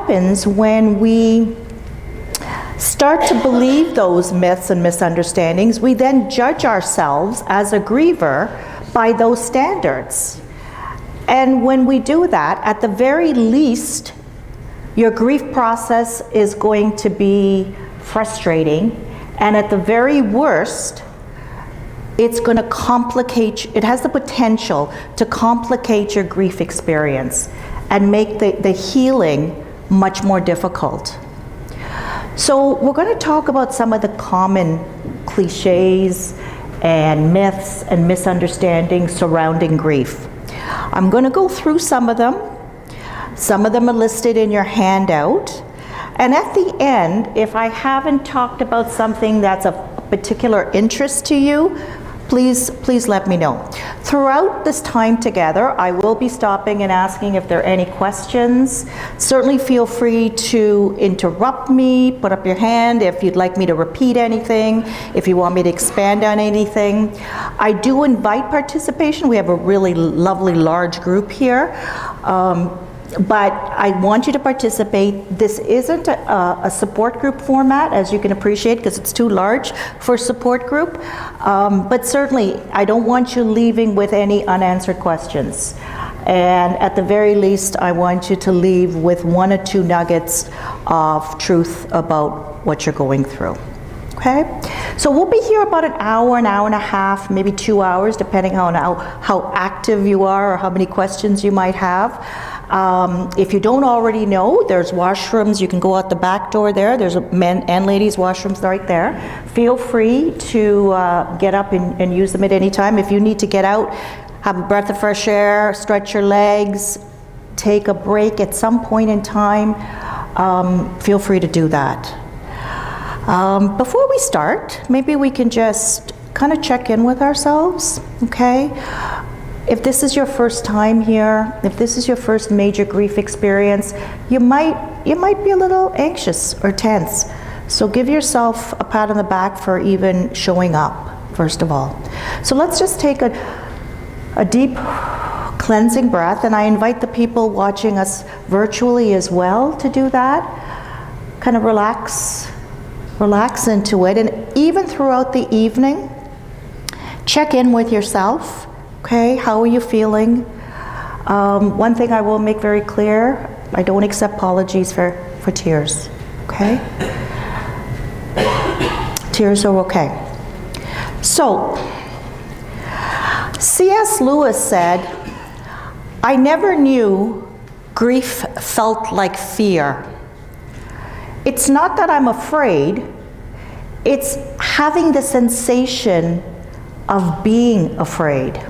happens when we start to believe those myths and misunderstandings, we then judge ourselves as a griever by those standards. And when we do that, at the very least, your grief process is going to be frustrating, and at the very worst, it's going to complicate, it has the potential to complicate your grief experience and make the healing much more difficult. So we're going to talk about some of the common cliches and myths and misunderstandings surrounding grief. I'm going to go through some of them. Some of them are listed in your handout. And at the end, if I haven't talked about something that's of particular interest to you, please let me know. Throughout this time together, I will be stopping and asking if there are any questions. Certainly feel free to interrupt me, put up your hand if you'd like me to repeat anything, if you want me to expand on anything. I do invite participation. We have a really lovely large group here. But I want you to participate. This isn't a support group format, as you can appreciate, because it's too large for a support group. But certainly, I don't want you leaving with any unanswered questions. And at the very least, I want you to leave with 1 or 2 nuggets of truth about what you're going through. Okay? So we'll be here about an hour and a half, maybe 2 hours, depending on how active you are or how many questions you might have. If you don't already know, there's washrooms. You can go out the back door there. There's men and ladies washrooms right there. Feel free to get up and use them at any time. If you need to get out, have a breath of fresh air, stretch your legs, take a break at some point in time, feel free to do that. Before we start, maybe we can just kind of check in with ourselves, okay? If this is your first time here, if this is your first major grief experience, you might be a little anxious or tense. So give yourself a pat on the back for even showing up, first of all. So let's just take a deep cleansing breath, and I invite the people watching us virtually as well to do that. Kind of relax into it, and even throughout the evening, check in with yourself. Okay, how are you feeling? One thing I will make very clear, I don't accept apologies for tears, okay? Tears are okay. So, C.S. Lewis said, "I never knew grief felt like fear. It's not that I'm afraid, it's having the sensation of being afraid."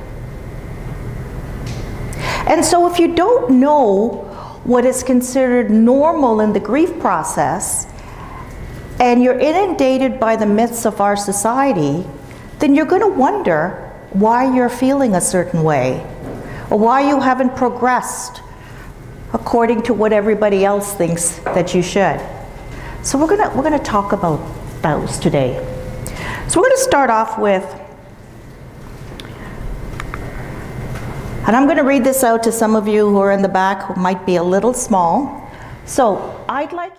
And so if you don't know what is considered normal in the grief process, and you're inundated by the myths of our society, then you're going to wonder why you're feeling a certain way, or why you haven't progressed according to what everybody else thinks that you should. So we're going to talk about those today. So we're going to start off with, and I'm going to read this out to some of you who are in the back who might be a little small. So I'd like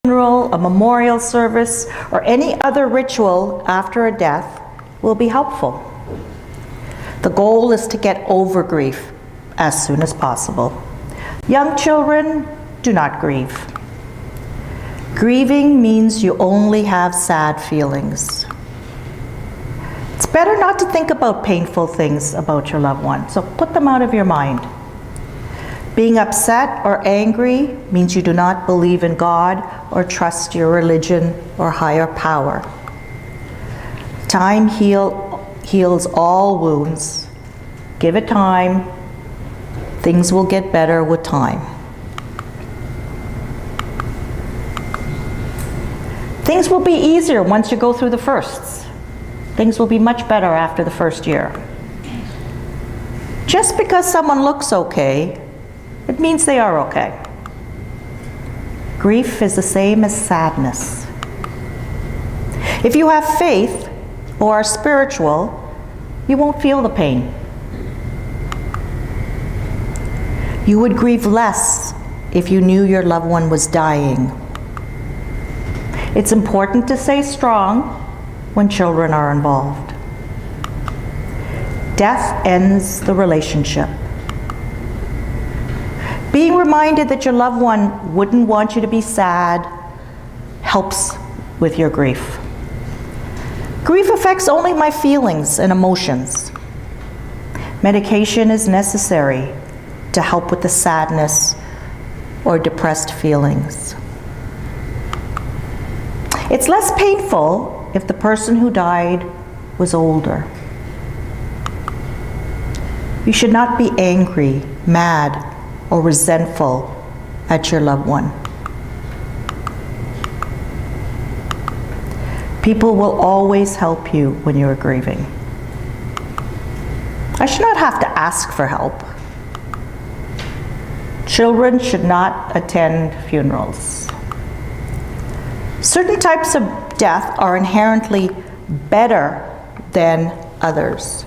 a memorial service, or any other ritual after a death will be helpful. The goal is to get over grief as soon as possible. Young children, do not grieve. Grieving means you only have sad feelings. It's better not to think about painful things about your loved one, so put them out of your mind. Being upset or angry means you do not believe in God or trust your religion or higher power. Time heals all wounds. Give it time. Things will get better with time. Things will be easier once you go through the firsts. Things will be much better after the first year. Just because someone looks okay, it means they are okay. Grief is the same as sadness. If you have faith or are spiritual, you won't feel the pain. You would grieve less if you knew your loved one was dying. It's important to stay strong when children are involved. Death ends the relationship. Being reminded that your loved one wouldn't want you to be sad helps with your grief. Grief affects only my feelings and emotions. Medication is necessary to help with the sadness or depressed feelings. It's less painful if the person who died was older. You should not be angry, mad, or resentful at your loved one. People will always help you when you're grieving. I should not have to ask for help. Children should not attend funerals. Certain types of death are inherently better than others.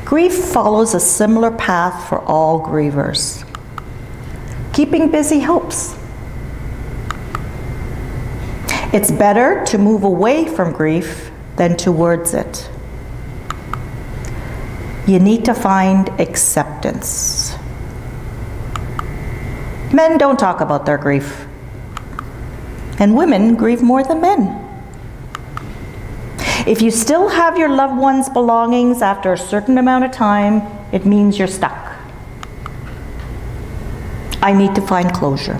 Grief follows a similar path for all grievers. Keeping busy helps. It's better to move away from grief than towards it. You need to find acceptance. Men don't talk about their grief, and women grieve more than men. If you still have your loved one's belongings after a certain amount of time, it means you're stuck. I need to find closure.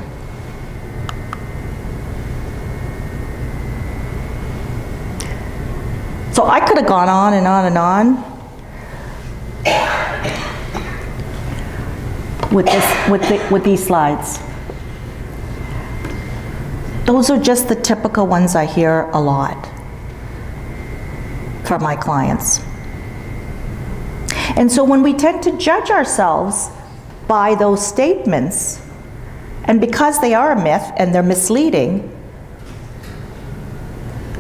So I could have gone on and on and on with these slides. Those are just the typical ones I hear a lot from my clients. And so when we tend to judge ourselves by those statements, and because they are a myth and they're misleading,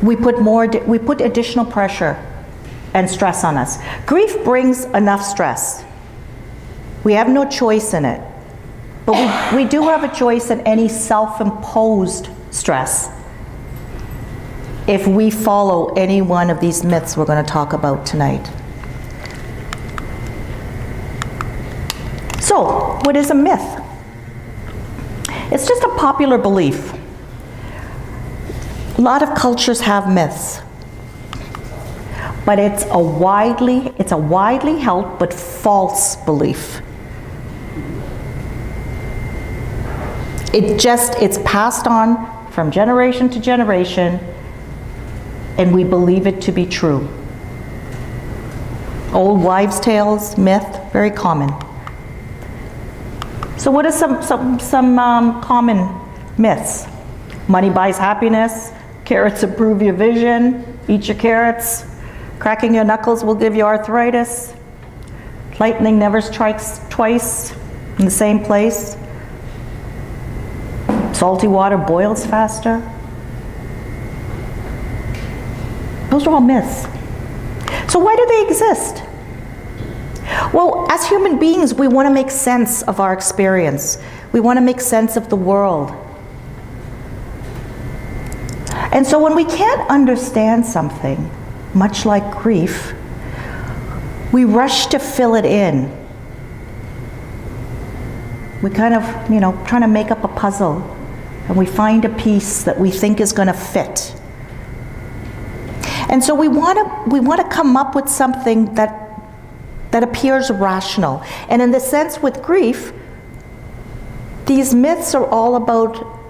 we put additional pressure and stress on us. Grief brings enough stress. We have no choice in it. But we do have a choice in any self-imposed stress if we follow any one of these myths we're going to talk about tonight. So, what is a myth? It's just a popular belief. A lot of cultures have myths, but it's a widely held but false belief. It's passed on from generation to generation, and we believe it to be true. Old wives' tales, myth, very common. So what are some common myths? Money buys happiness. Carrots improve your vision. Eat your carrots. Cracking your knuckles will give you arthritis. Lightning never strikes twice in the same place. Salty water boils faster. Those are all myths. So why do they exist? Well, as human beings, we want to make sense of our experience. We want to make sense of the world. And so when we can't understand something, much like grief, we rush to fill it in. We kind of, trying to make up a puzzle, and we find a piece that we think is going to fit. And so we want to come up with something that appears rational. And in the sense with grief, these myths are all about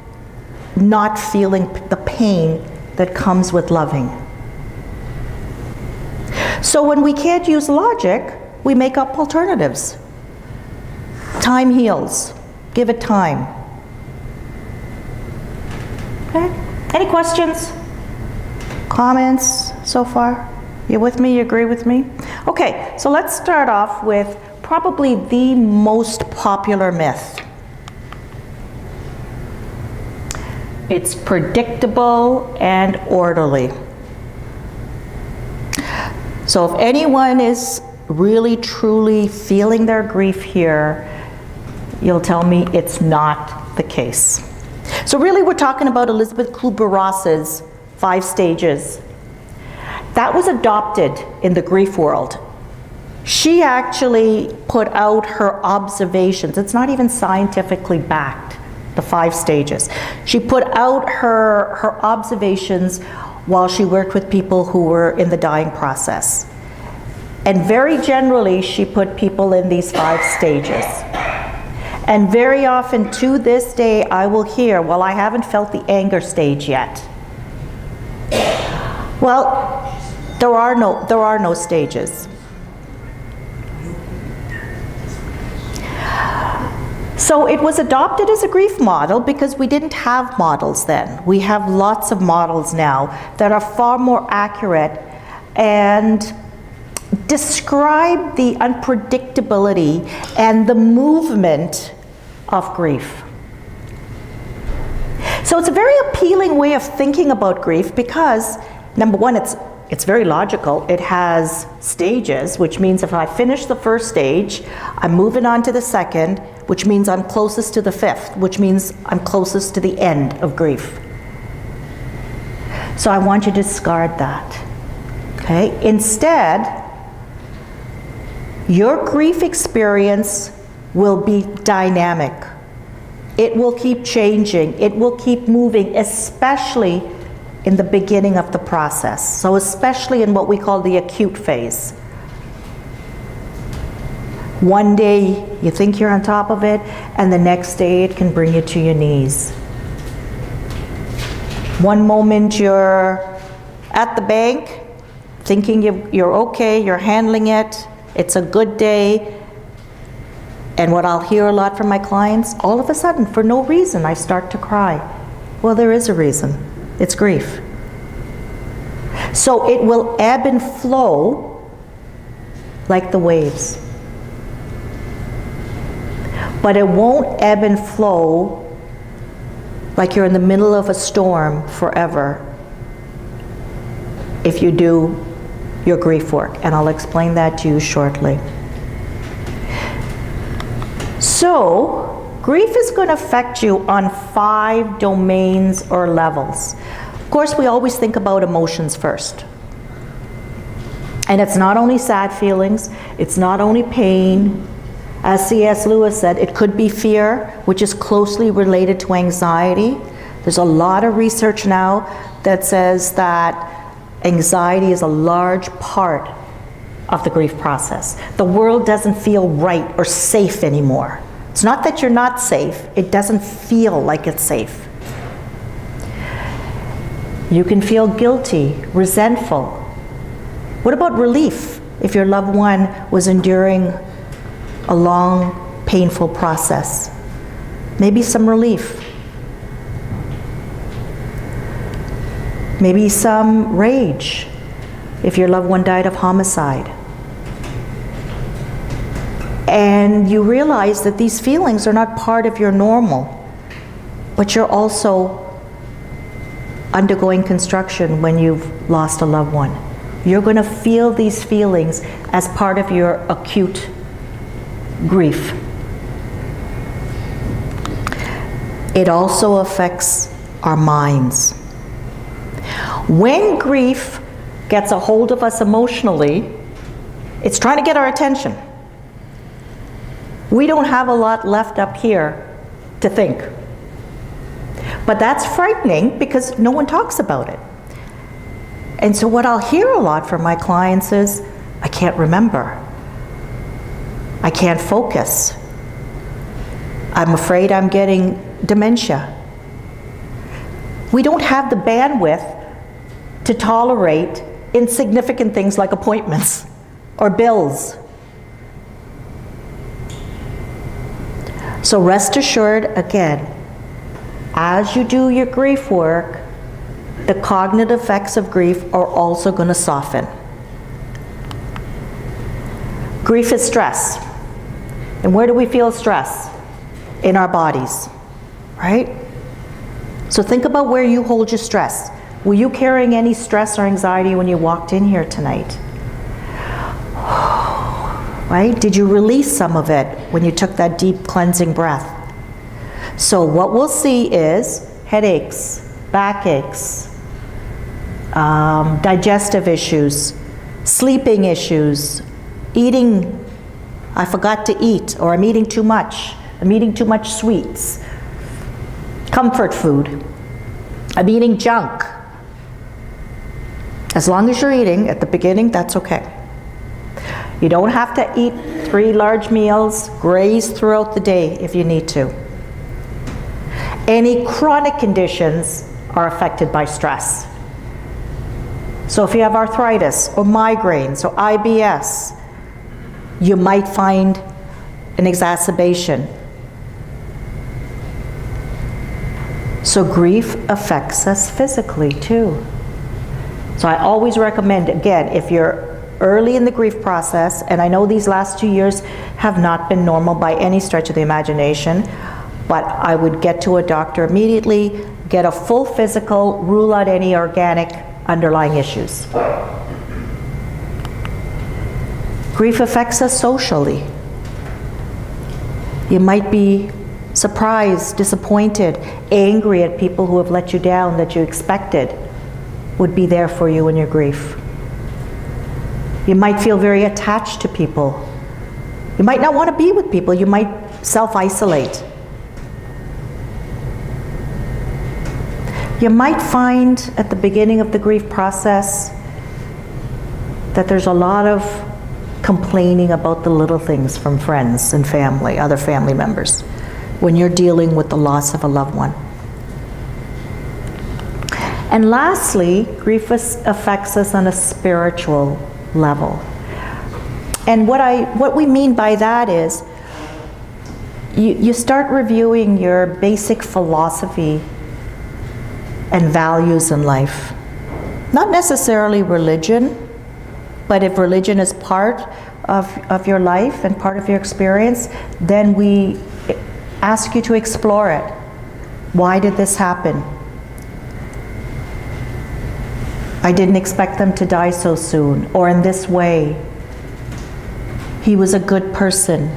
not feeling the pain that comes with loving. So when we can't use logic, we make up alternatives. Time heals. Give it time. Okay? Any questions? Comments so far? You with me? You agree with me? Okay, so let's start off with probably the most popular myth. It's predictable and orderly. So if anyone is really truly feeling their grief here, you'll tell me it's not the case. So really we're talking about Elizabeth Kubler-Ross's 5 stages. That was adopted in the grief world. She actually put out her observations. It's not even scientifically backed, the 5 stages. She put out her observations while she worked with people who were in the dying process. And very generally, she put people in these 5 stages. And very often to this day, I will hear, well, I haven't felt the anger stage yet. Well, there are no stages. So it was adopted as a grief model because we didn't have models then. We have lots of models now that are far more accurate and describe the unpredictability and the movement of grief. So it's a very appealing way of thinking about grief because, number one, it's very logical. It has stages, which means if I finish the first stage, I'm moving on to the second, which means I'm closest to the 5th, which means I'm closest to the end of grief. So I want you to discard that. Okay? Instead, your grief experience will be dynamic. It will keep changing. It will keep moving, especially in the beginning of the process. So especially in what we call the acute phase. One day you think you're on top of it, and the next day it can bring you to your knees. One moment you're at the bank, thinking you're okay, you're handling it, it's a good day, and what I'll hear a lot from my clients, all of a sudden, for no reason, I start to cry. Well, there is a reason. It's grief. So it will ebb and flow like the waves. But it won't ebb and flow like you're in the middle of a storm forever if you do your grief work, and I'll explain that to you shortly. So, grief is going to affect you on 5 domains or levels. Of course, we always think about emotions first. And it's not only sad feelings, it's not only pain. As C.S. Lewis said, it could be fear, which is closely related to anxiety. There's a lot of research now that says that anxiety is a large part of the grief process. The world doesn't feel right or safe anymore. It's not that you're not safe, it doesn't feel like it's safe. You can feel guilty, resentful. What about relief if your loved one was enduring a long, painful process? Maybe some relief. Maybe some rage if your loved one died of homicide. And you realize that these feelings are not part of your normal, but you're also undergoing construction when you've lost a loved one. You're going to feel these feelings as part of your acute grief. It also affects our minds. When grief gets a hold of us emotionally, it's trying to get our attention. We don't have a lot left up here to think. But that's frightening because no one talks about it. And so what I'll hear a lot from my clients is, I can't remember. I can't focus. I'm afraid I'm getting dementia. We don't have the bandwidth to tolerate insignificant things like appointments or bills. So rest assured, again, as you do your grief work, the cognitive effects of grief are also going to soften. Grief is stress. And where do we feel stress? In our bodies, right? So think about where you hold your stress. Were you carrying any stress or anxiety when you walked in here tonight? Right? Did you release some of it when you took that deep cleansing breath? So what we'll see is headaches, backaches, digestive issues, sleeping issues, eating, I forgot to eat, or I'm eating too much. I'm eating too much sweets. Comfort food. I'm eating junk. As long as you're eating at the beginning, that's okay. You don't have to eat 3 large meals, graze throughout the day if you need to. Any chronic conditions are affected by stress. So if you have arthritis or migraines or IBS, you might find an exacerbation. So grief affects us physically too. So I always recommend, again, if you're early in the grief process, and I know these last 2 years have not been normal by any stretch of the imagination, but I would get to a doctor immediately, get a full physical, rule out any organic underlying issues. Grief affects us socially. You might be surprised, disappointed, angry at people who have let you down that you expected would be there for you in your grief. You might feel very attached to people. You might not want to be with people. You might self-isolate. You might find at the beginning of the grief process that there's a lot of complaining about the little things from friends and family, other family members, when you're dealing with the loss of a loved one. And lastly, grief affects us on a spiritual level. And what we mean by that is you start reviewing your basic philosophy and values in life. Not necessarily religion, but if religion is part of your life and part of your experience, then we ask you to explore it. Why did this happen? I didn't expect them to die so soon, or in this way. He was a good person.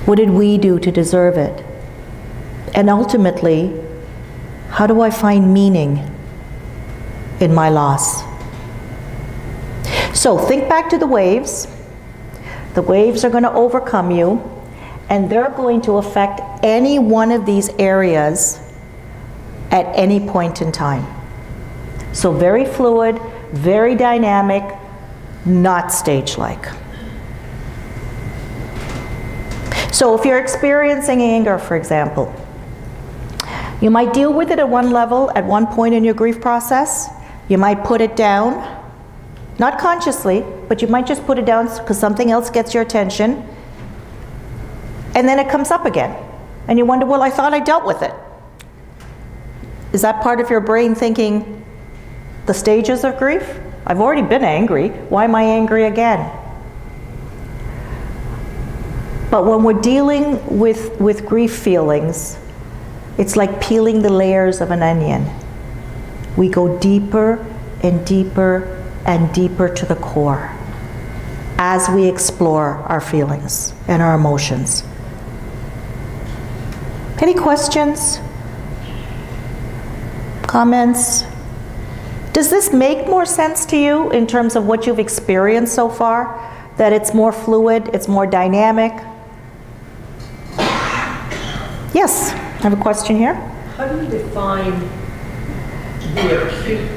What did we do to deserve it? And ultimately, how do I find meaning in my loss? So think back to the waves. The waves are going to overcome you, and they're going to affect any one of these areas at any point in time. So very fluid, very dynamic, not stage-like. So if you're experiencing anger, for example, you might deal with it at one level, at one point in your grief process. You might put it down, not consciously, but you might just put it down because something else gets your attention, and then it comes up again. And you wonder, well, I thought I dealt with it. Is that part of your brain thinking, the stages of grief? I've already been angry. Why am I angry again? But when we're dealing with grief feelings, it's like peeling the layers of an onion. We go deeper and deeper and deeper to the core as we explore our feelings and our emotions. Any questions? Comments? Does this make more sense to you in terms of what you've experienced so far? that it's more fluid, it's more dynamic. Yes, I have a question here. How do you define the acute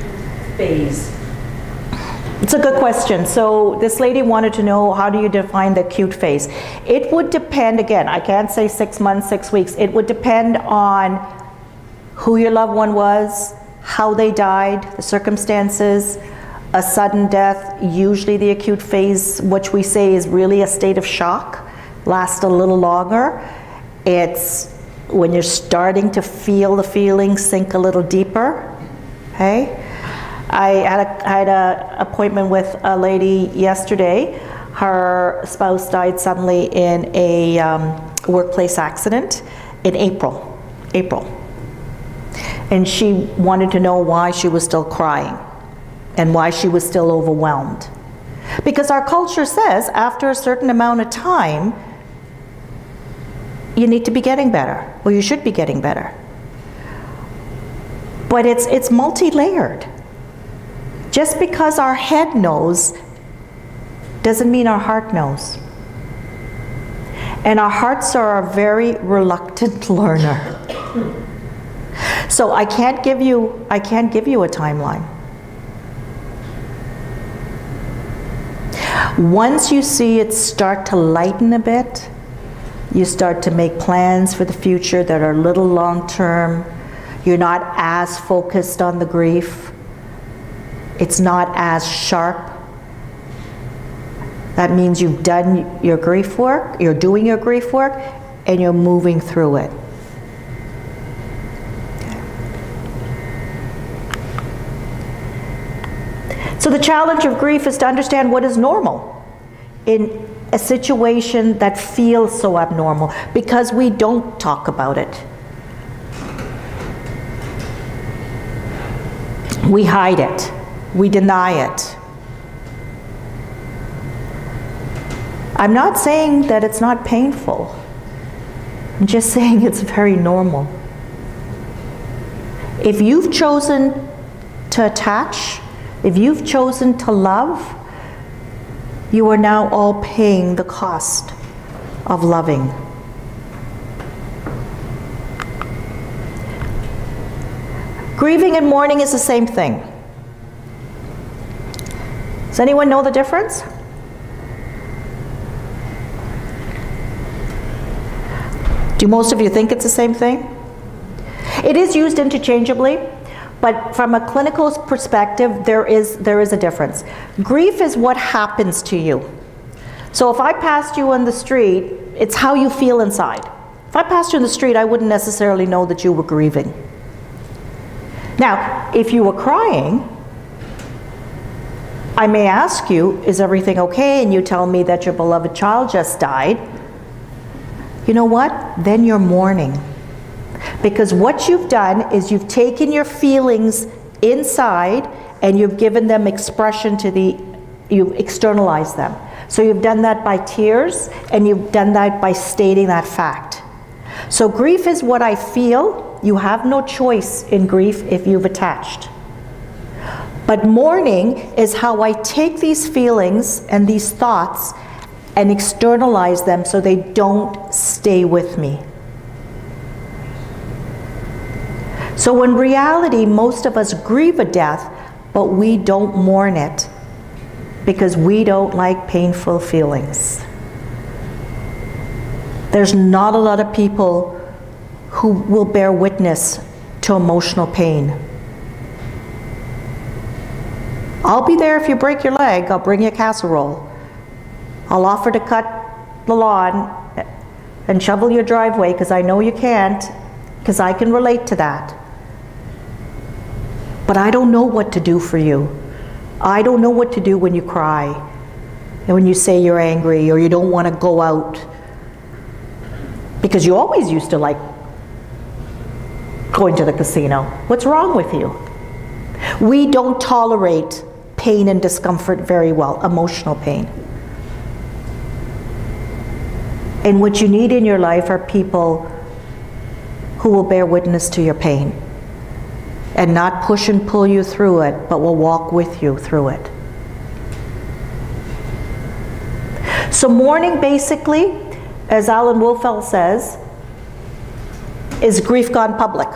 phase? It's a good question. So this lady wanted to know, how do you define the acute phase? It would depend, again, I can't say 6 months, 6 weeks. It would depend on who your loved one was, how they died, the circumstances. A sudden death, usually the acute phase, which we say is really a state of shock, lasts a little longer. It's when you're starting to feel the feelings sink a little deeper, okay? I had an appointment with a lady yesterday. Her spouse died suddenly in a workplace accident in April. And she wanted to know why she was still crying and why she was still overwhelmed. Because our culture says after a certain amount of time, you need to be getting better, or you should be getting better. But it's multi-layered. Just because our head knows doesn't mean our heart knows. And our hearts are a very reluctant learner. So I can't give you a timeline. Once you see it start to lighten a bit, you start to make plans for the future that are a little long-term. You're not as focused on the grief. It's not as sharp. That means you've done your grief work, you're doing your grief work, and you're moving through it. So the challenge of grief is to understand what is normal in a situation that feels so abnormal, because we don't talk about it. We hide it. We deny it. I'm not saying that it's not painful. I'm just saying it's very normal. If you've chosen to attach, if you've chosen to love, you are now all paying the cost of loving. Grieving and mourning is the same thing. Does anyone know the difference? Do most of you think it's the same thing? It is used interchangeably, but from a clinical perspective, there is a difference. Grief is what happens to you. So if I passed you on the street, it's how you feel inside. If I passed you on the street, I wouldn't necessarily know that you were grieving. Now, if you were crying, I may ask you, is everything okay? And you tell me that your beloved child just died. You know what? Then you're mourning. Because what you've done is you've taken your feelings inside and you've given them expression you've externalized them. So you've done that by tears, and you've done that by stating that fact. So grief is what I feel. You have no choice in grief if you've attached. But mourning is how I take these feelings and these thoughts and externalize them so they don't stay with me. So in reality, most of us grieve a death, but we don't mourn it because we don't like painful feelings. There's not a lot of people who will bear witness to emotional pain. I'll be there if you break your leg. I'll bring you a casserole. I'll offer to cut the lawn and shovel your driveway because I know you can't, because I can relate to that. But I don't know what to do for you. I don't know what to do when you cry and when you say you're angry or you don't want to go out. Because you always used to like going to the casino. What's wrong with you? We don't tolerate pain and discomfort very well, emotional pain. And what you need in your life are people who will bear witness to your pain and not push and pull you through it, but will walk with you through it. So mourning basically, as Alan Wolfeld says, is grief gone public.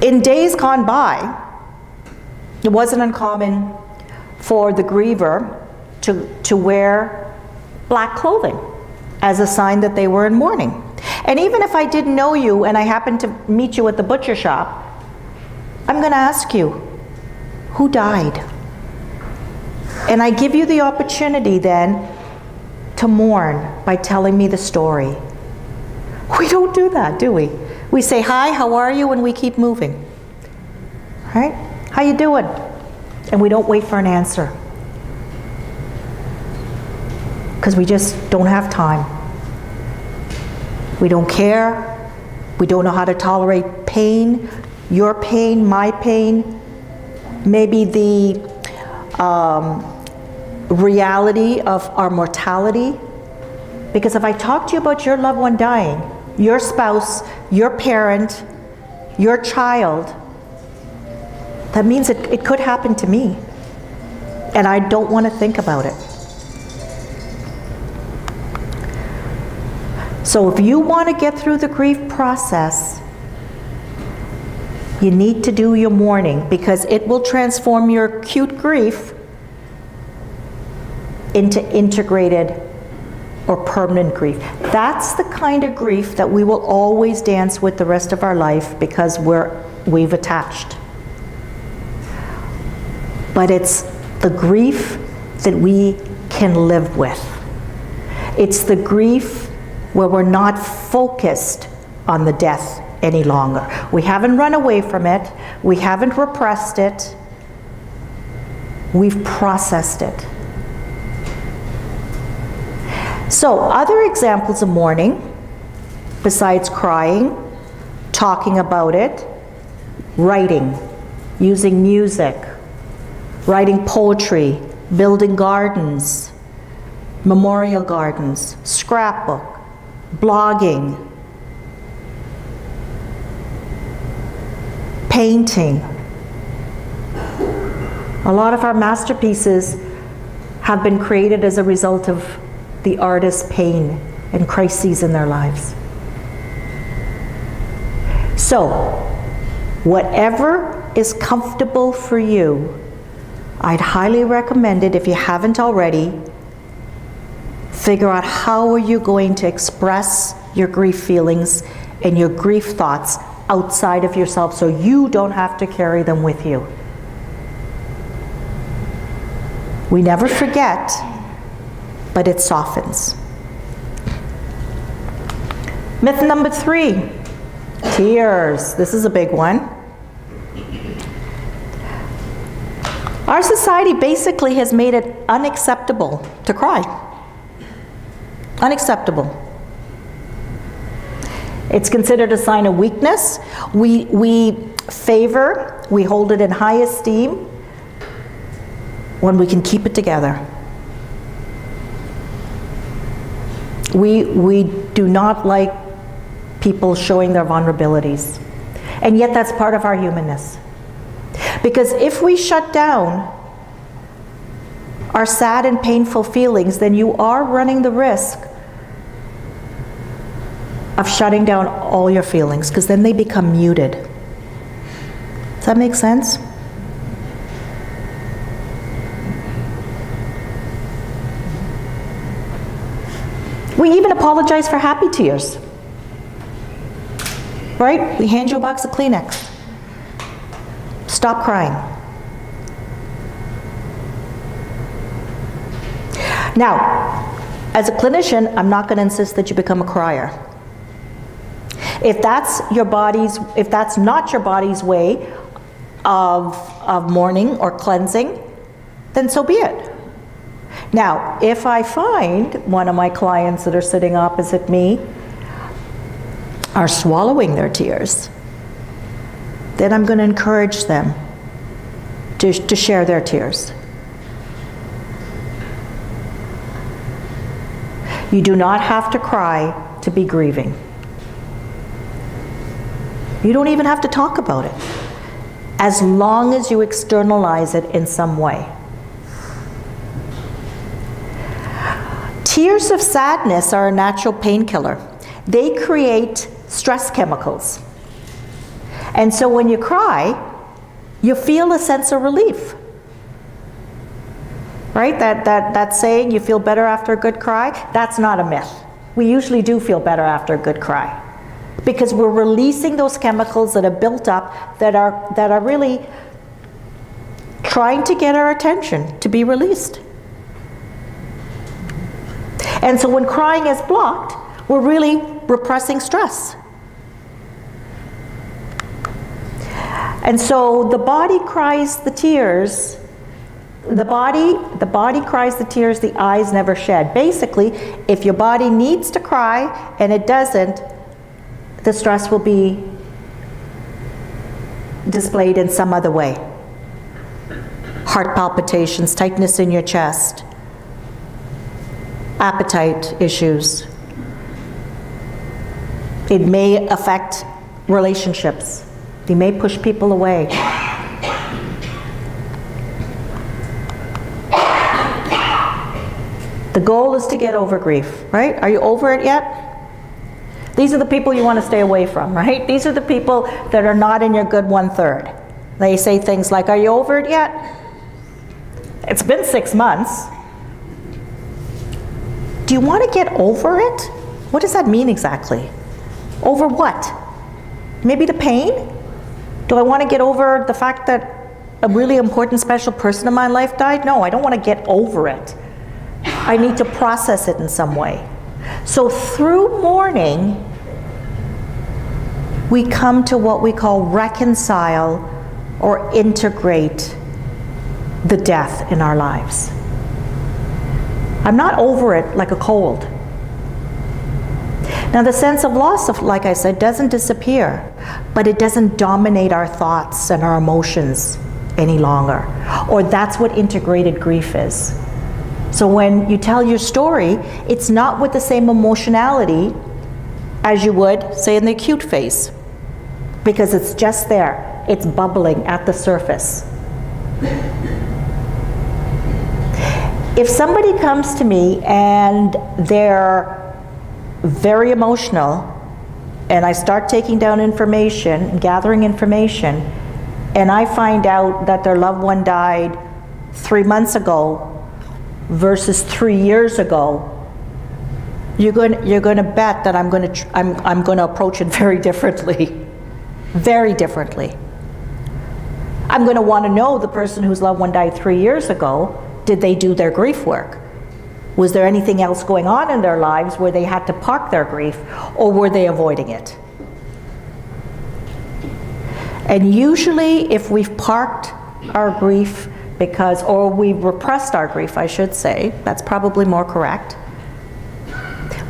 In days gone by, it wasn't uncommon for the griever to wear black clothing as a sign that they were in mourning. And even if I didn't know you and I happened to meet you at the butcher shop, I'm going to ask you, who died? And I give you the opportunity then to mourn by telling me the story. We don't do that, do we? We say, hi, how are you? And we keep moving. Right? How you doing? And we don't wait for an answer. Because we just don't have time. We don't care. We don't know how to tolerate pain, your pain, my pain, maybe the reality of our mortality. Because if I talk to you about your loved one dying, your spouse, your parent, your child, that means it could happen to me. And I don't want to think about it. So if you want to get through the grief process, you need to do your mourning, because it will transform your acute grief into integrated or permanent grief. That's the kind of grief that we will always dance with the rest of our life because we've attached. But it's the grief that we can live with. It's the grief where we're not focused on the death any longer. We haven't run away from it. We haven't repressed it. We've processed it. So, other examples of mourning, besides crying, talking about it, writing, using music, writing poetry, building gardens, memorial gardens, scrapbook, blogging, painting. A lot of our masterpieces have been created as a result of the artist's pain and crises in their lives. So, whatever is comfortable for you, I'd highly recommend it if you haven't already. Figure out how are you going to express your grief feelings and your grief thoughts outside of yourself so you don't have to carry them with you. We never forget, but it softens. Myth number 3, tears. This is a big one. Our society basically has made it unacceptable to cry. Unacceptable. It's considered a sign of weakness. We hold it in high esteem when we can keep it together. We do not like people showing their vulnerabilities. And yet that's part of our humanness. Because if we shut down our sad and painful feelings, then you are running the risk of shutting down all your feelings, because then they become muted. Does that make sense? We even apologize for happy tears. Right? We hand you a box of Kleenex. Stop crying. Now, as a clinician, I'm not going to insist that you become a crier. If that's not your body's way of mourning or cleansing, then so be it. Now, if I find one of my clients that are sitting opposite me are swallowing their tears, then I'm going to encourage them to share their tears. You do not have to cry to be grieving. You don't even have to talk about it, as long as you externalize it in some way. Tears of sadness are a natural painkiller. They create stress chemicals. And so when you cry, you feel a sense of relief. Right? That saying, you feel better after a good cry, that's not a myth. We usually do feel better after a good cry, because we're releasing those chemicals that are built up that are really trying to get our attention to be released. And so when crying is blocked, we're really repressing stress. And so the body cries the tears. The body cries the tears the eyes never shed. Basically, if your body needs to cry and it doesn't, the stress will be displayed in some other way. Heart palpitations, tightness in your chest, appetite issues. It may affect relationships. They may push people away. The goal is to get over grief, right? Are you over it yet? These are the people you want to stay away from, right? These are the people that are not in your good 1/3. They say things like, are you over it yet? It's been 6 months. Do you want to get over it? What does that mean exactly? Over what? Maybe the pain? Do I want to get over the fact that a really important special person in my life died? No, I don't want to get over it. I need to process it in some way. So through mourning, we come to what we call reconcile or integrate the death in our lives. I'm not over it like a cold. Now the sense of loss, like I said, doesn't disappear, but it doesn't dominate our thoughts and our emotions any longer. Or that's what integrated grief is. So when you tell your story, it's not with the same emotionality as you would, say, in the acute phase, because it's just there. It's bubbling at the surface. If somebody comes to me and they're very emotional, and I start taking down information, gathering information, and I find out that their loved one died 3 months ago versus 3 years ago, you're going to bet that I'm going to approach it very differently. Very differently. I'm going to want to know the person whose loved one died 3 years ago, did they do their grief work? Was there anything else going on in their lives where they had to park their grief, or were they avoiding it? And usually if we've parked our grief or we've repressed our grief, I should say, that's probably more correct,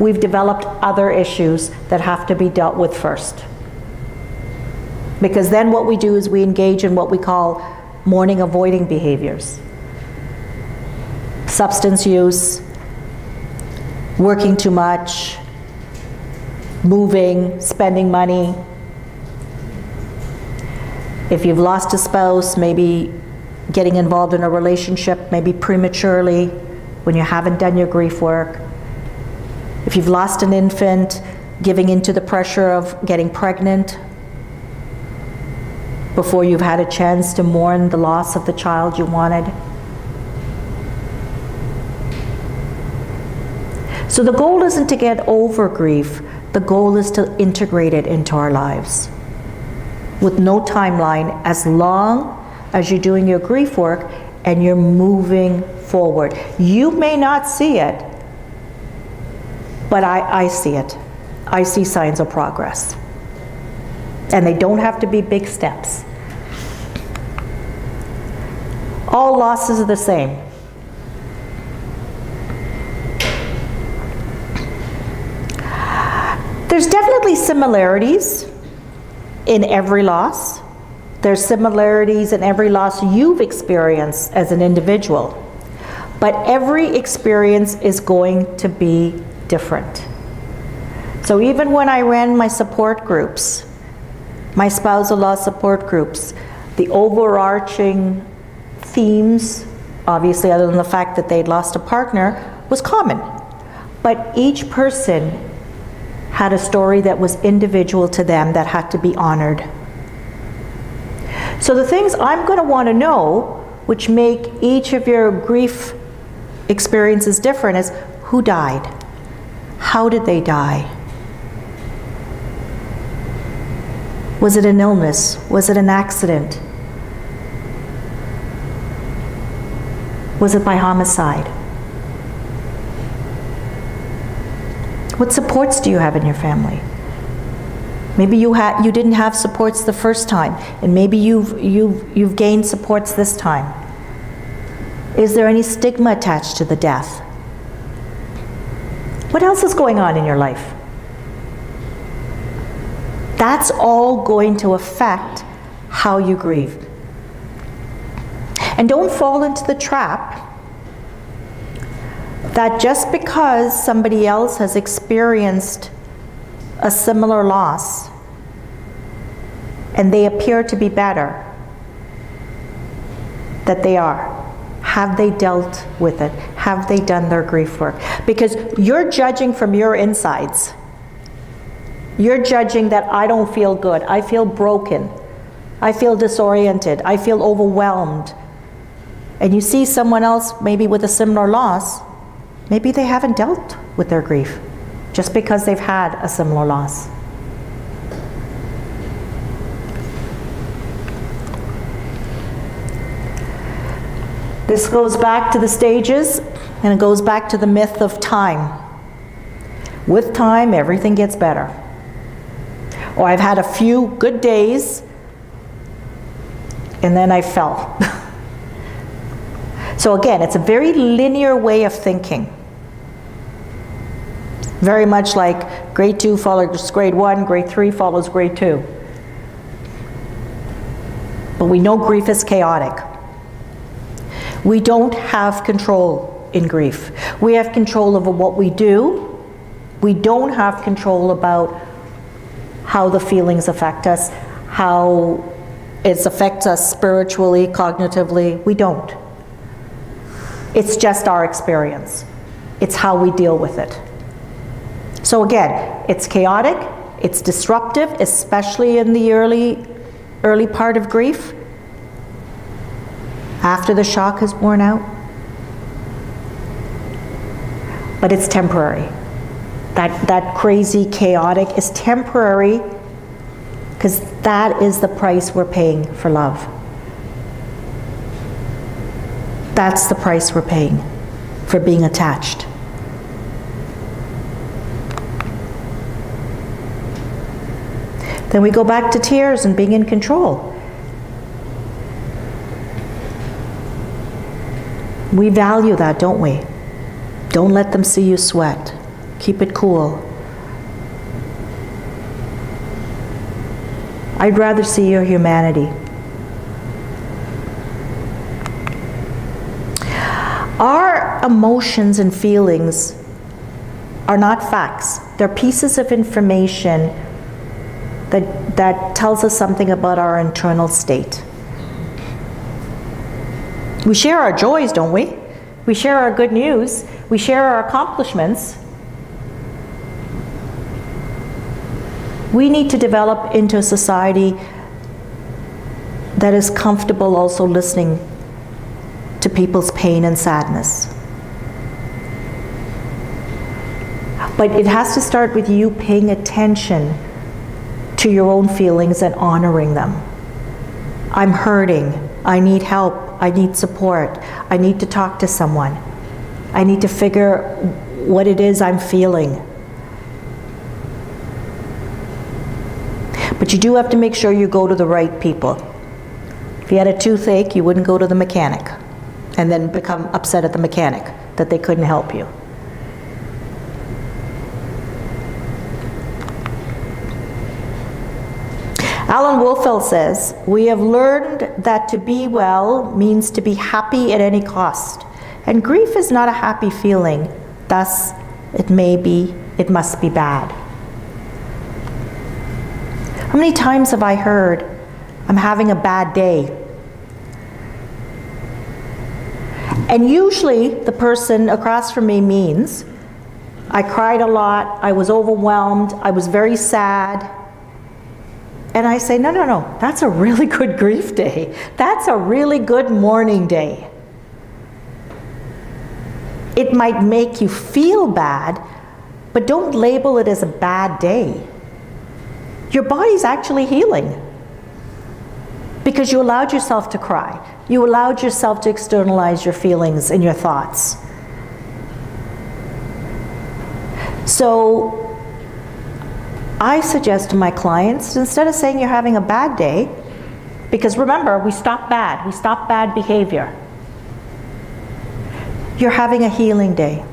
we've developed other issues that have to be dealt with first. Because then what we do is we engage in what we call mourning avoiding behaviors. Substance use, working too much, moving, spending money. If you've lost a spouse, maybe getting involved in a relationship, maybe prematurely, when you haven't done your grief work. If you've lost an infant, giving into the pressure of getting pregnant before you've had a chance to mourn the loss of the child you wanted. So the goal isn't to get over grief, the goal is to integrate it into our lives with no timeline, as long as you're doing your grief work and you're moving forward. You may not see it, but I see it. I see signs of progress. And they don't have to be big steps. All losses are the same. There's definitely similarities in every loss. There's similarities in every loss you've experienced as an individual. But every experience is going to be different. So even when I ran my support groups, my spousal loss support groups, the overarching themes, obviously other than the fact that they'd lost a partner, was common. But each person had a story that was individual to them that had to be honored. So the things I'm going to want to know, which make each of your grief experiences different, is who died? How did they die? Was it an illness? Was it an accident? Was it by homicide? What supports do you have in your family? Maybe you didn't have supports the first time, and maybe you've gained supports this time. Is there any stigma attached to the death? What else is going on in your life? That's all going to affect how you grieve. And don't fall into the trap that just because somebody else has experienced a similar loss and they appear to be better, that they are. Have they dealt with it? Have they done their grief work? Because you're judging from your insides. You're judging that I don't feel good, I feel broken, I feel disoriented, I feel overwhelmed. And you see someone else maybe with a similar loss, maybe they haven't dealt with their grief just because they've had a similar loss. This goes back to the stages, and it goes back to the myth of time. With time, everything gets better. Or I've had a few good days, and then I fell. So again, it's a very linear way of thinking. Very much like grade 2 follows grade 1, grade 3 follows grade 2. But we know grief is chaotic. We don't have control in grief. We have control over what we do. We don't have control about how the feelings affect us, how it affects us spiritually, cognitively. We don't. It's just our experience. It's how we deal with it. So again, it's chaotic, it's disruptive, especially in the early part of grief, after the shock has worn out. But it's temporary. That crazy, chaotic is temporary because that is the price we're paying for love. That's the price we're paying for being attached. Then we go back to tears and being in control. We value that, don't we? Don't let them see you sweat. Keep it cool. I'd rather see your humanity. Our emotions and feelings are not facts. They're pieces of information that tells us something about our internal state. We share our joys, don't we? We share our good news. We share our accomplishments. We need to develop into a society that is comfortable also listening to people's pain and sadness. But it has to start with you paying attention to your own feelings and honoring them. I'm hurting. I need help. I need support. I need to talk to someone. I need to figure what it is I'm feeling. But you do have to make sure you go to the right people. If you had a toothache, you wouldn't go to the mechanic and then become upset at the mechanic that they couldn't help you. Alan Wolfeld says, "We have learned that to be well means to be happy at any cost. And grief is not a happy feeling, thus it must be bad." How many times have I heard, "I'm having a bad day"? And usually the person across from me means, I cried a lot, I was overwhelmed, I was very sad. And I say, no, no, no, that's a really good grief day. That's a really good mourning day. It might make you feel bad, but don't label it as a bad day. Your body's actually healing because you allowed yourself to cry. You allowed yourself to externalize your feelings and your thoughts. So I suggest to my clients, instead of saying you're having a bad day, because remember, we stop bad behavior. You're having a healing day.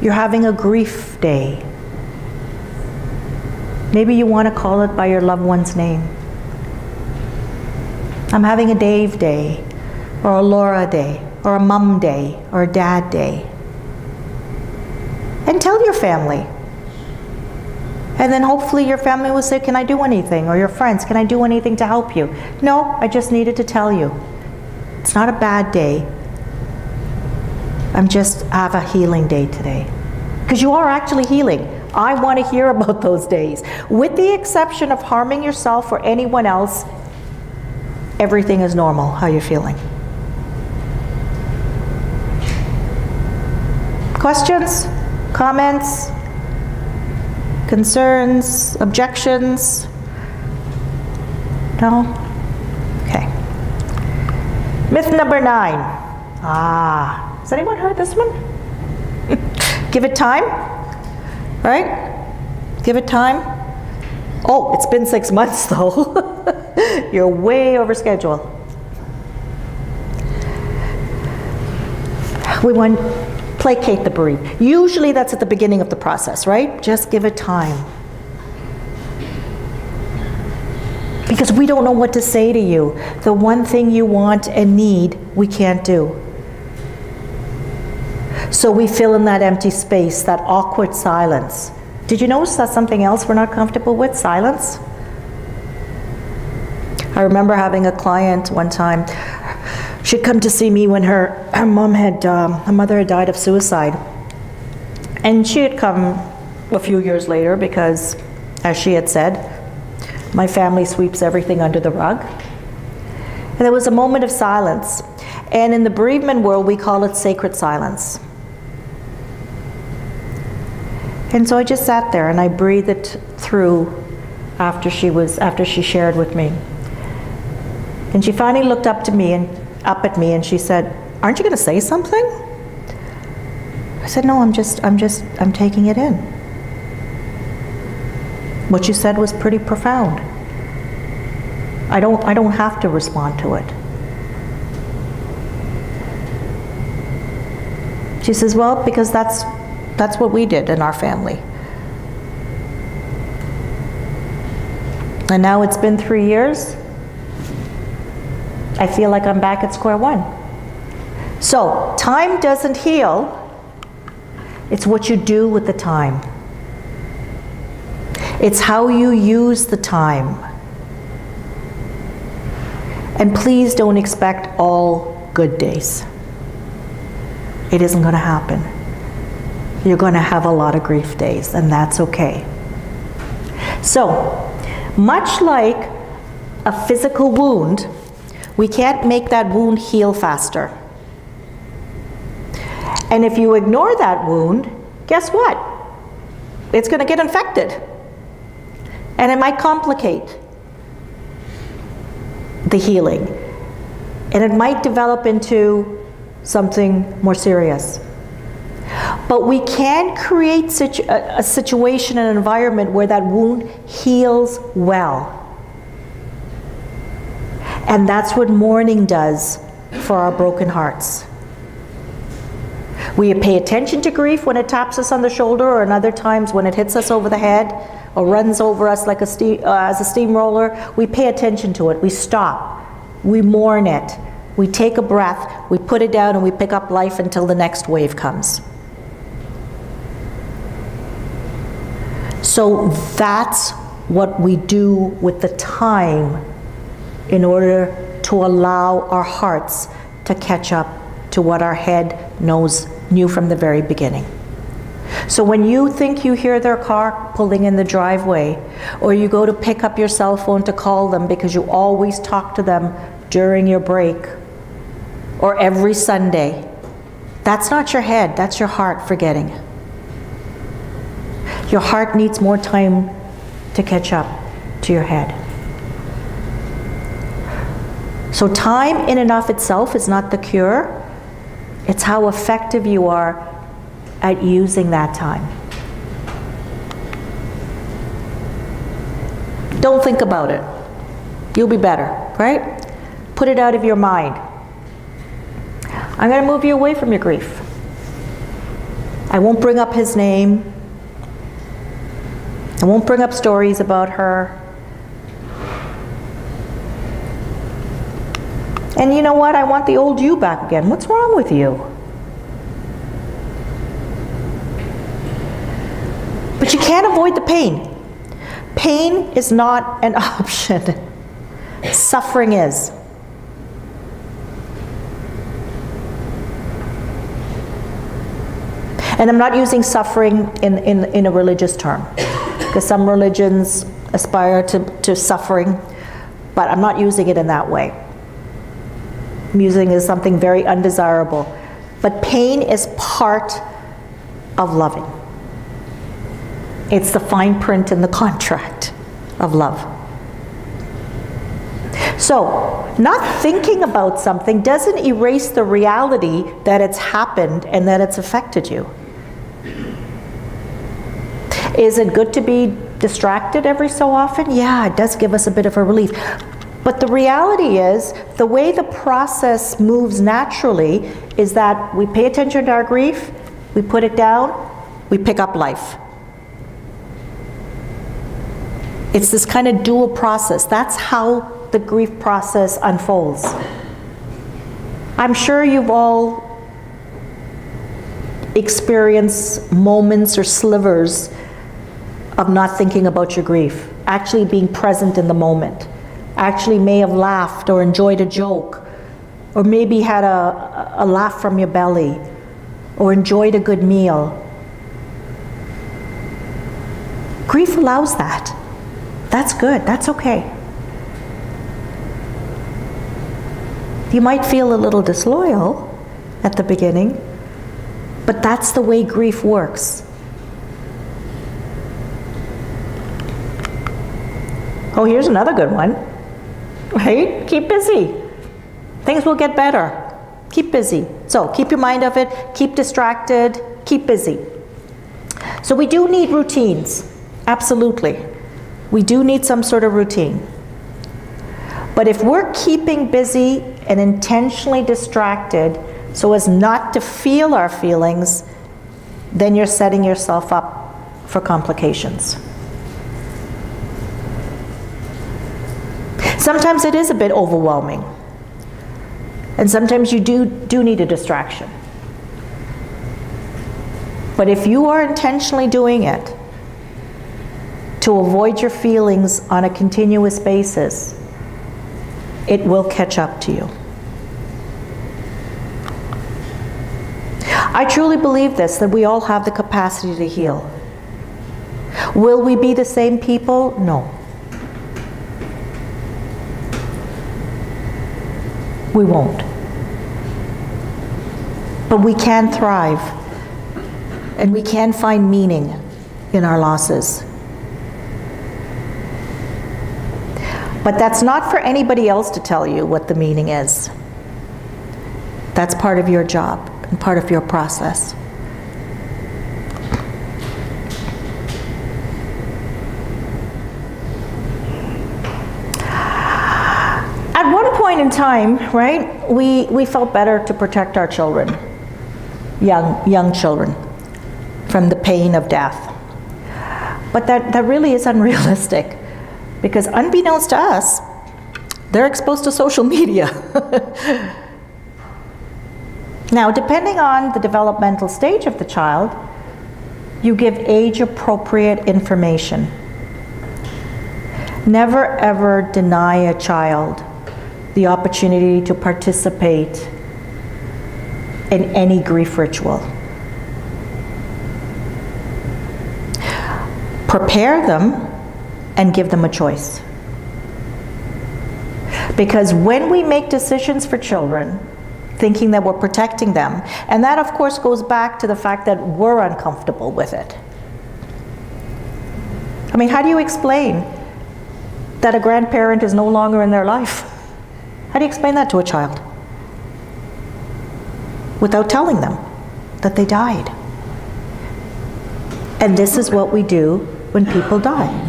You're having a grief day. Maybe you want to call it by your loved one's name. I'm having a Dave day, or a Laura day, or a mom day, or a dad day. And tell your family. And then hopefully your family will say, can I do anything? Or your friends, can I do anything to help you? No, I just needed to tell you. It's not a bad day. I'm just have a healing day today. Because you are actually healing. I want to hear about those days. With the exception of harming yourself or anyone else, everything is normal. How you're feeling. Questions? Comments? Concerns? Objections? No? Okay. Myth number 9. Has anyone heard this one? Give it time, right? Give it time. Oh, it's been 6 months though. You're way over schedule. We want placate the bereaved. Usually that's at the beginning of the process, right? Just give it time. Because we don't know what to say to you. The one thing you want and need, we can't do. So we fill in that empty space, that awkward silence. Did you notice that's something else we're not comfortable with? Silence? I remember having a client one time. She'd come to see me when her mother had died of suicide. And she had come a few years later because, as she had said, my family sweeps everything under the rug. And there was a moment of silence. And in the bereavement world, we call it sacred silence. And so I just sat there and I breathed it through after she shared with me. And she finally looked up at me and she said, "Aren't you going to say something?" I said, "No, I'm taking it in." What you said was pretty profound. I don't have to respond to it. She says, "Well, because that's what we did in our family." And now it's been 3 years. I feel like I'm back at square one. So, time doesn't heal. It's what you do with the time. It's how you use the time. And please don't expect all good days. It isn't going to happen. You're going to have a lot of grief days, and that's okay. So, much like a physical wound, we can't make that wound heal faster. And if you ignore that wound, guess what? It's going to get infected. And it might complicate the healing. And it might develop into something more serious. But we can create a situation, an environment where that wound heals well. And that's what mourning does for our broken hearts. We pay attention to grief when it taps us on the shoulder, or in other times when it hits us over the head or runs over us like as a steamroller. We pay attention to it. We stop. We mourn it. We take a breath. We put it down and we pick up life until the next wave comes. So that's what we do with the time in order to allow our hearts to catch up to what our head knew from the very beginning. So when you think you hear their car pulling in the driveway, or you go to pick up your cell phone to call them because you always talk to them during your break, or every Sunday, that's not your head, that's your heart forgetting. Your heart needs more time to catch up to your head. So time in and of itself is not the cure. It's how effective you are at using that time. Don't think about it. You'll be better, right? Put it out of your mind. I'm going to move you away from your grief. I won't bring up his name. I won't bring up stories about her. And you know what? I want the old you back again. What's wrong with you? But you can't avoid the pain. Pain is not an option. Suffering is. And I'm not using suffering in a religious term, because some religions aspire to suffering, but I'm not using it in that way. I'm using it as something very undesirable. But pain is part of loving. It's the fine print in the contract of love. So, not thinking about something doesn't erase the reality that it's happened and that it's affected you. Is it good to be distracted every so often? Yeah, it does give us a bit of a relief. But the reality is, the way the process moves naturally is that we pay attention to our grief, we put it down, we pick up life. It's this kind of dual process. That's how the grief process unfolds. I'm sure you've all experienced moments or slivers of not thinking about your grief, actually being present in the moment, actually may have laughed or enjoyed a joke, or maybe had a laugh from your belly, or enjoyed a good meal. Grief allows that. That's good, that's okay. You might feel a little disloyal at the beginning, but that's the way grief works. Oh, here's another good one, right? Keep busy. Things will get better. Keep busy. So keep your mind off it, keep distracted, keep busy. So we do need routines, absolutely. We do need some sort of routine. But if we're keeping busy and intentionally distracted so as not to feel our feelings, then you're setting yourself up for complications. Sometimes it is a bit overwhelming. And sometimes you do need a distraction. But if you are intentionally doing it to avoid your feelings on a continuous basis, it will catch up to you. I truly believe this, that we all have the capacity to heal. Will we be the same people? No. We won't. But we can thrive, and we can find meaning in our losses. But that's not for anybody else to tell you what the meaning is. That's part of your job and part of your process. At one point in time, right, we felt better to protect our children, young children, from the pain of death. But that really is unrealistic, because unbeknownst to us, they're exposed to social media. Now, depending on the developmental stage of the child, you give age-appropriate information. Never ever deny a child the opportunity to participate in any grief ritual. prepare them, and give them a choice. Because when we make decisions for children, thinking that we're protecting them, and that of course goes back to the fact that we're uncomfortable with it. I mean, how do you explain that a grandparent is no longer in their life? How do you explain that to a child? Without telling them that they died. And this is what we do when people die.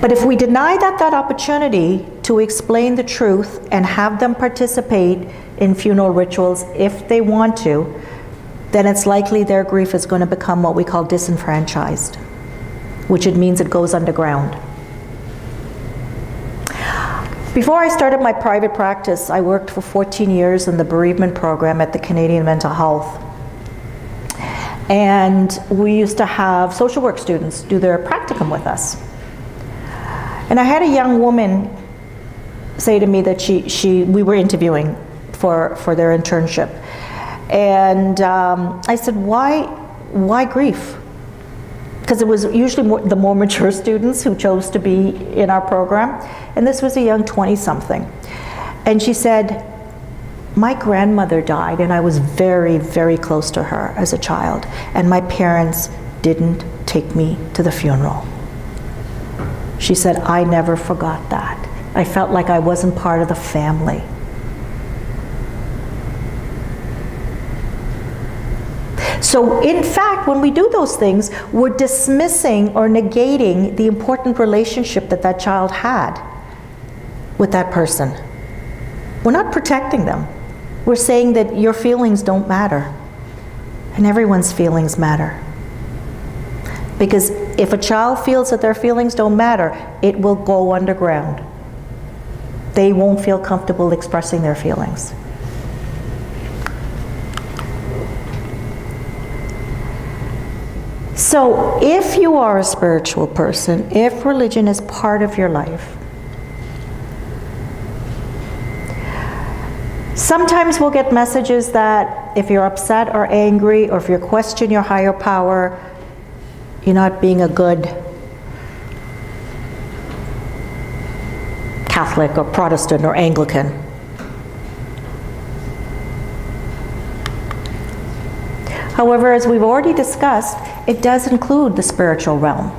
But if we deny that opportunity to explain the truth and have them participate in funeral rituals if they want to, then it's likely their grief is going to become what we call disenfranchised, which it means it goes underground. Before I started my private practice, I worked for 14 years in the bereavement program at the Canadian Mental Health. And we used to have social work students do their practicum with us. And I had a young woman say to me that we were interviewing for their internship. And I said, why grief? Because it was usually the more mature students who chose to be in our program. And this was a young 20-something. And she said, my grandmother died and I was very, very close to her as a child. And my parents didn't take me to the funeral. She said, I never forgot that. I felt like I wasn't part of the family. So in fact, when we do those things, we're dismissing or negating the important relationship that that child had with that person. We're not protecting them. We're saying that your feelings don't matter. And everyone's feelings matter. Because if a child feels that their feelings don't matter, it will go underground. They won't feel comfortable expressing their feelings. So if you are a spiritual person, if religion is part of your life, sometimes we'll get messages that if you're upset or angry, or if you question your higher power, you're not being a good Catholic or Protestant or Anglican. However, as we've already discussed, it does include the spiritual realm.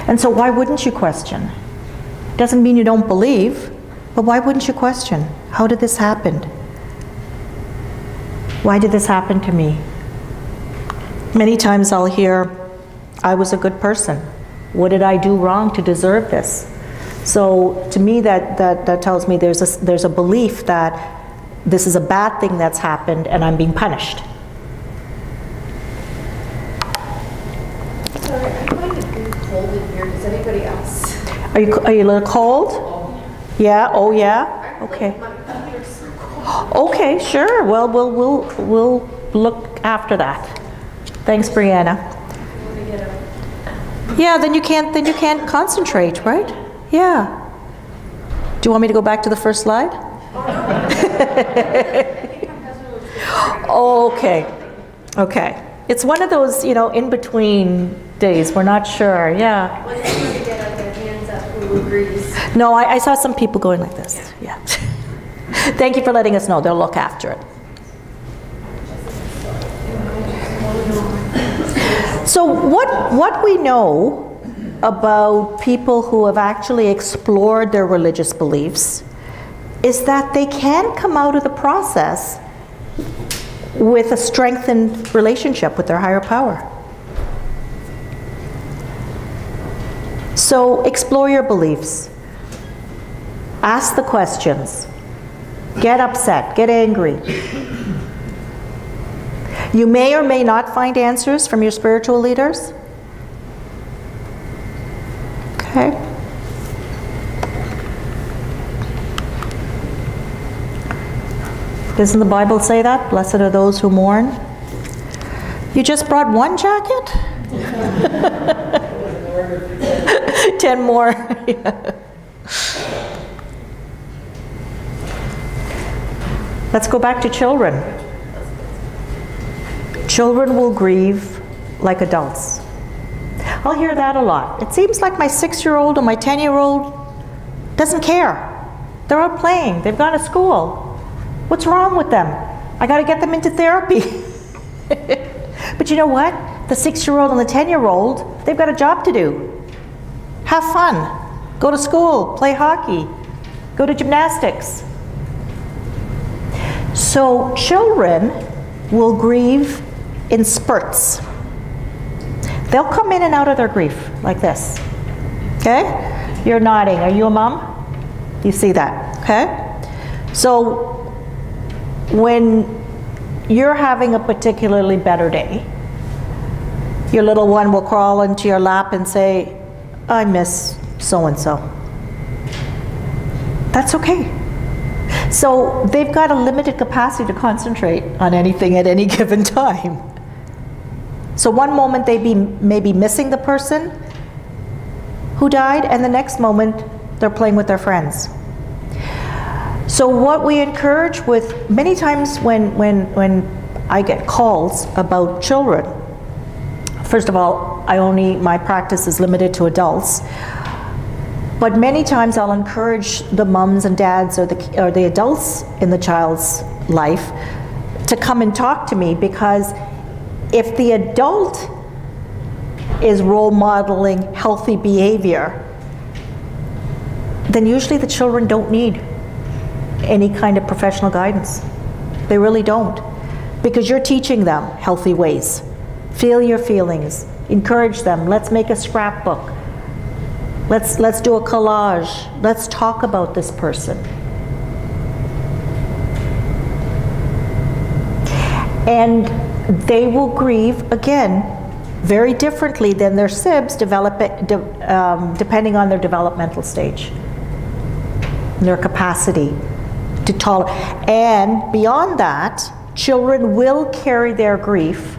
And so why wouldn't you question? Doesn't mean you don't believe, but why wouldn't you question? How did this happen? Why did this happen to me? Many times I'll hear, I was a good person. What did I do wrong to deserve this? So to me that tells me there's a belief that this is a bad thing that's happened and I'm being punished. Sorry, I'm kind of being cold in here. Does anybody else? Are you a little cold? Yeah, oh yeah? Okay. My computer's so cold. Okay, sure. Well, we'll look after that. Thanks, Brianna. Yeah, then you can't concentrate, right? Yeah. Do you want me to go back to the first slide? Okay. It's one of those, in between days. We're not sure. Yeah. When they want to get their hands up, who agrees? No, I saw some people going like this. Yeah. Thank you for letting us know. They'll look after it. So what we know about people who have actually explored their religious beliefs is that they can come out of the process with a strengthened relationship with their higher power. So explore your beliefs. Ask the questions. Get upset, get angry. You may or may not find answers from your spiritual leaders. Okay. Doesn't the Bible say that? Blessed are those who mourn. You just brought one jacket? 10 more. Yeah. Let's go back to children. Children will grieve like adults. I'll hear that a lot. It seems like my 6-year-old or my 10-year-old doesn't care. They're out playing, they've gone to school. What's wrong with them? I gotta get them into therapy. But you know what? The 6-year-old and the 10-year-old, they've got a job to do. Have fun, go to school, play hockey, go to gymnastics. So children will grieve in spurts. They'll come in and out of their grief like this. Okay? You're nodding. Are you a mom? You see that, okay? So when you're having a particularly better day, your little one will crawl into your lap and say, I miss so-and-so. That's okay. So they've got a limited capacity to concentrate on anything at any given time. So one moment they may be missing the person who died, and the next moment they're playing with their friends. So what we encourage with, many times when I get calls about children, first of all, my practice is limited to adults, but many times I'll encourage the mums and dads or the adults in the child's life to come and talk to me, because if the adult is role modeling healthy behavior, then usually the children don't need any kind of professional guidance. They really don't. Because you're teaching them healthy ways. Feel your feelings. Encourage them. Let's make a scrapbook. Let's do a collage. Let's talk about this person. And they will grieve, again, very differently than their sibs, depending on their developmental stage, their capacity to tolerate. And beyond that, children will carry their grief,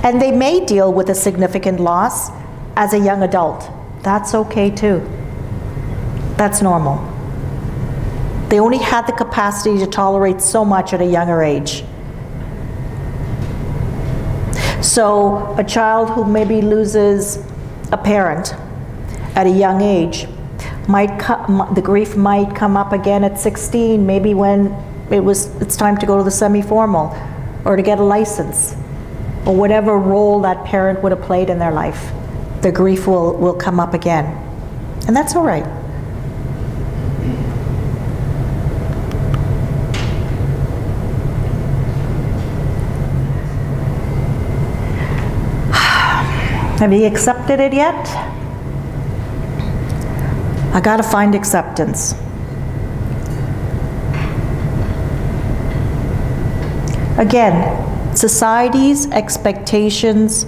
and they may deal with a significant loss as a young adult. That's okay too. That's normal. They only had the capacity to tolerate so much at a younger age. So a child who maybe loses a parent at a young age, the grief might come up again at 16, maybe when it's time to go to the semi-formal or to get a license, or whatever role that parent would have played in their life. The grief will come up again. And that's all right. Have you accepted it yet? I gotta find acceptance. Again, society's expectations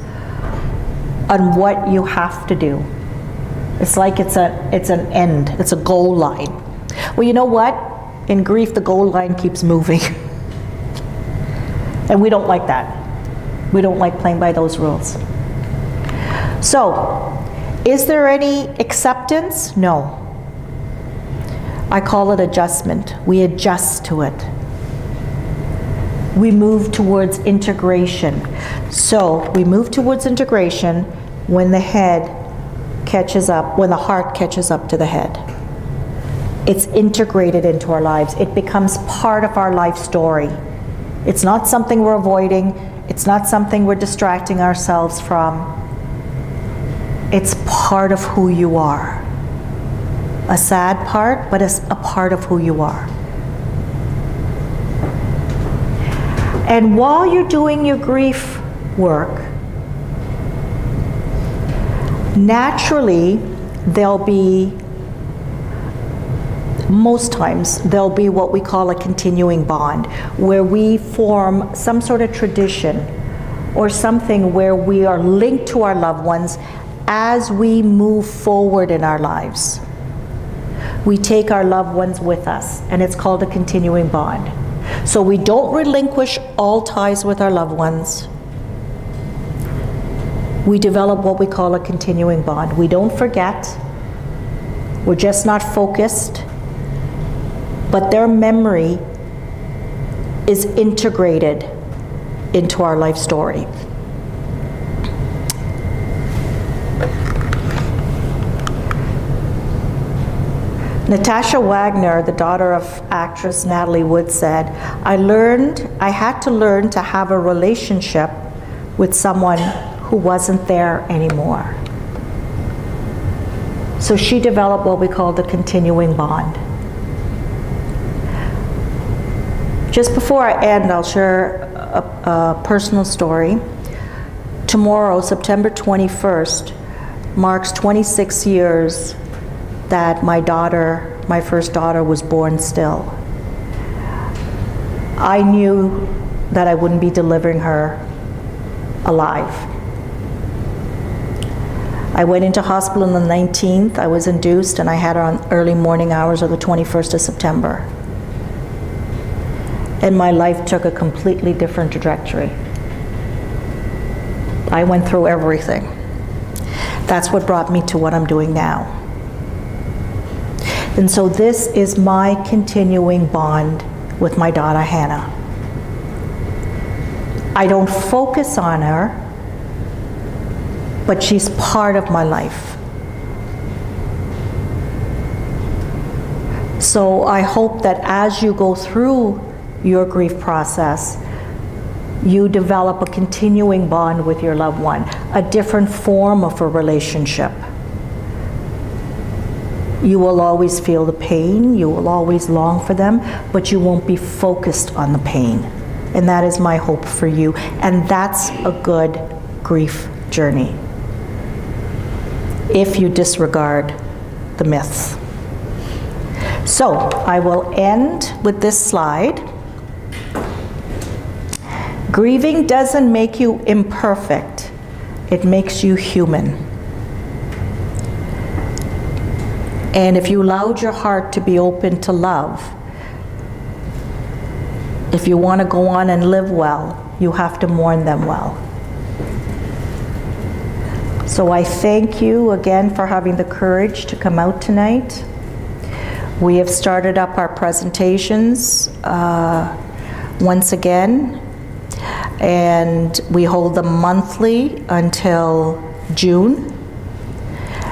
on what you have to do. It's like it's an end, it's a goal line. Well, you know what? In grief, the goal line keeps moving. And we don't like that. We don't like playing by those rules. So, is there any acceptance? No. I call it adjustment. We adjust to it. We move towards integration. So, we move towards integration when the head catches up, when the heart catches up to the head. It's integrated into our lives. It becomes part of our life story. It's not something we're avoiding. It's not something we're distracting ourselves from. It's part of who you are. A sad part, but it's a part of who you are. And while you're doing your grief work, naturally, most times, there'll be what we call a continuing bond, where we form some sort of tradition or something where we are linked to our loved ones as we move forward in our lives. We take our loved ones with us, and it's called a continuing bond. So we don't relinquish all ties with our loved ones. We develop what we call a continuing bond. We don't forget. We're just not focused. But their memory is integrated into our life story. Natasha Wagner, the daughter of actress Natalie Wood, said, I had to learn to have a relationship with someone who wasn't there anymore. So she developed what we call the continuing bond. Just before I end, I'll share a personal story. Tomorrow, September 21st, marks 26 years that my first daughter, was born still. I knew that I wouldn't be delivering her alive. I went into hospital on the 19th, I was induced, and I had her on early morning hours of the 21st of September. And my life took a completely different trajectory. I went through everything. That's what brought me to what I'm doing now. And so this is my continuing bond with my daughter Hannah. I don't focus on her, but she's part of my life. So I hope that as you go through your grief process, you develop a continuing bond with your loved one, a different form of a relationship. You will always feel the pain, you will always long for them, but you won't be focused on the pain. And that is my hope for you. And that's a good grief journey, if you disregard the myths. So I will end with this slide. Grieving doesn't make you imperfect, it makes you human. And if you allowed your heart to be open to love, if you want to go on and live well, you have to mourn them well. So I thank you again for having the courage to come out tonight. We have started up our presentations once again, and we hold them monthly until June.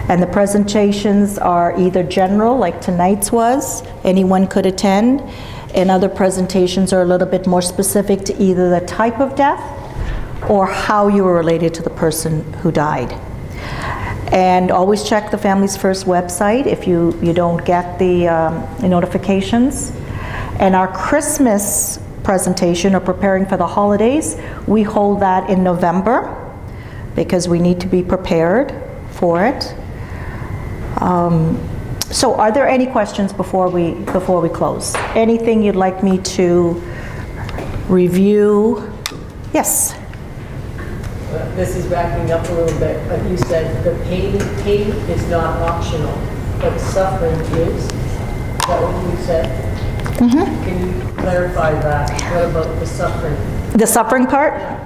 And the presentations are either general, like tonight's was, anyone could attend, and other presentations are a little bit more specific to either the type of death or how you were related to the person who died. And always check the Families First website if you don't get the notifications. And our Christmas presentation, or preparing for the holidays, we hold that in November because we need to be prepared for it. So are there any questions before we close? Anything you'd like me to review? Yes? This is backing up a little bit, but you said the pain is not optional, but suffering is. Is that what you said? Mm-hmm. Can you clarify that? What about the suffering? The suffering part? Yeah.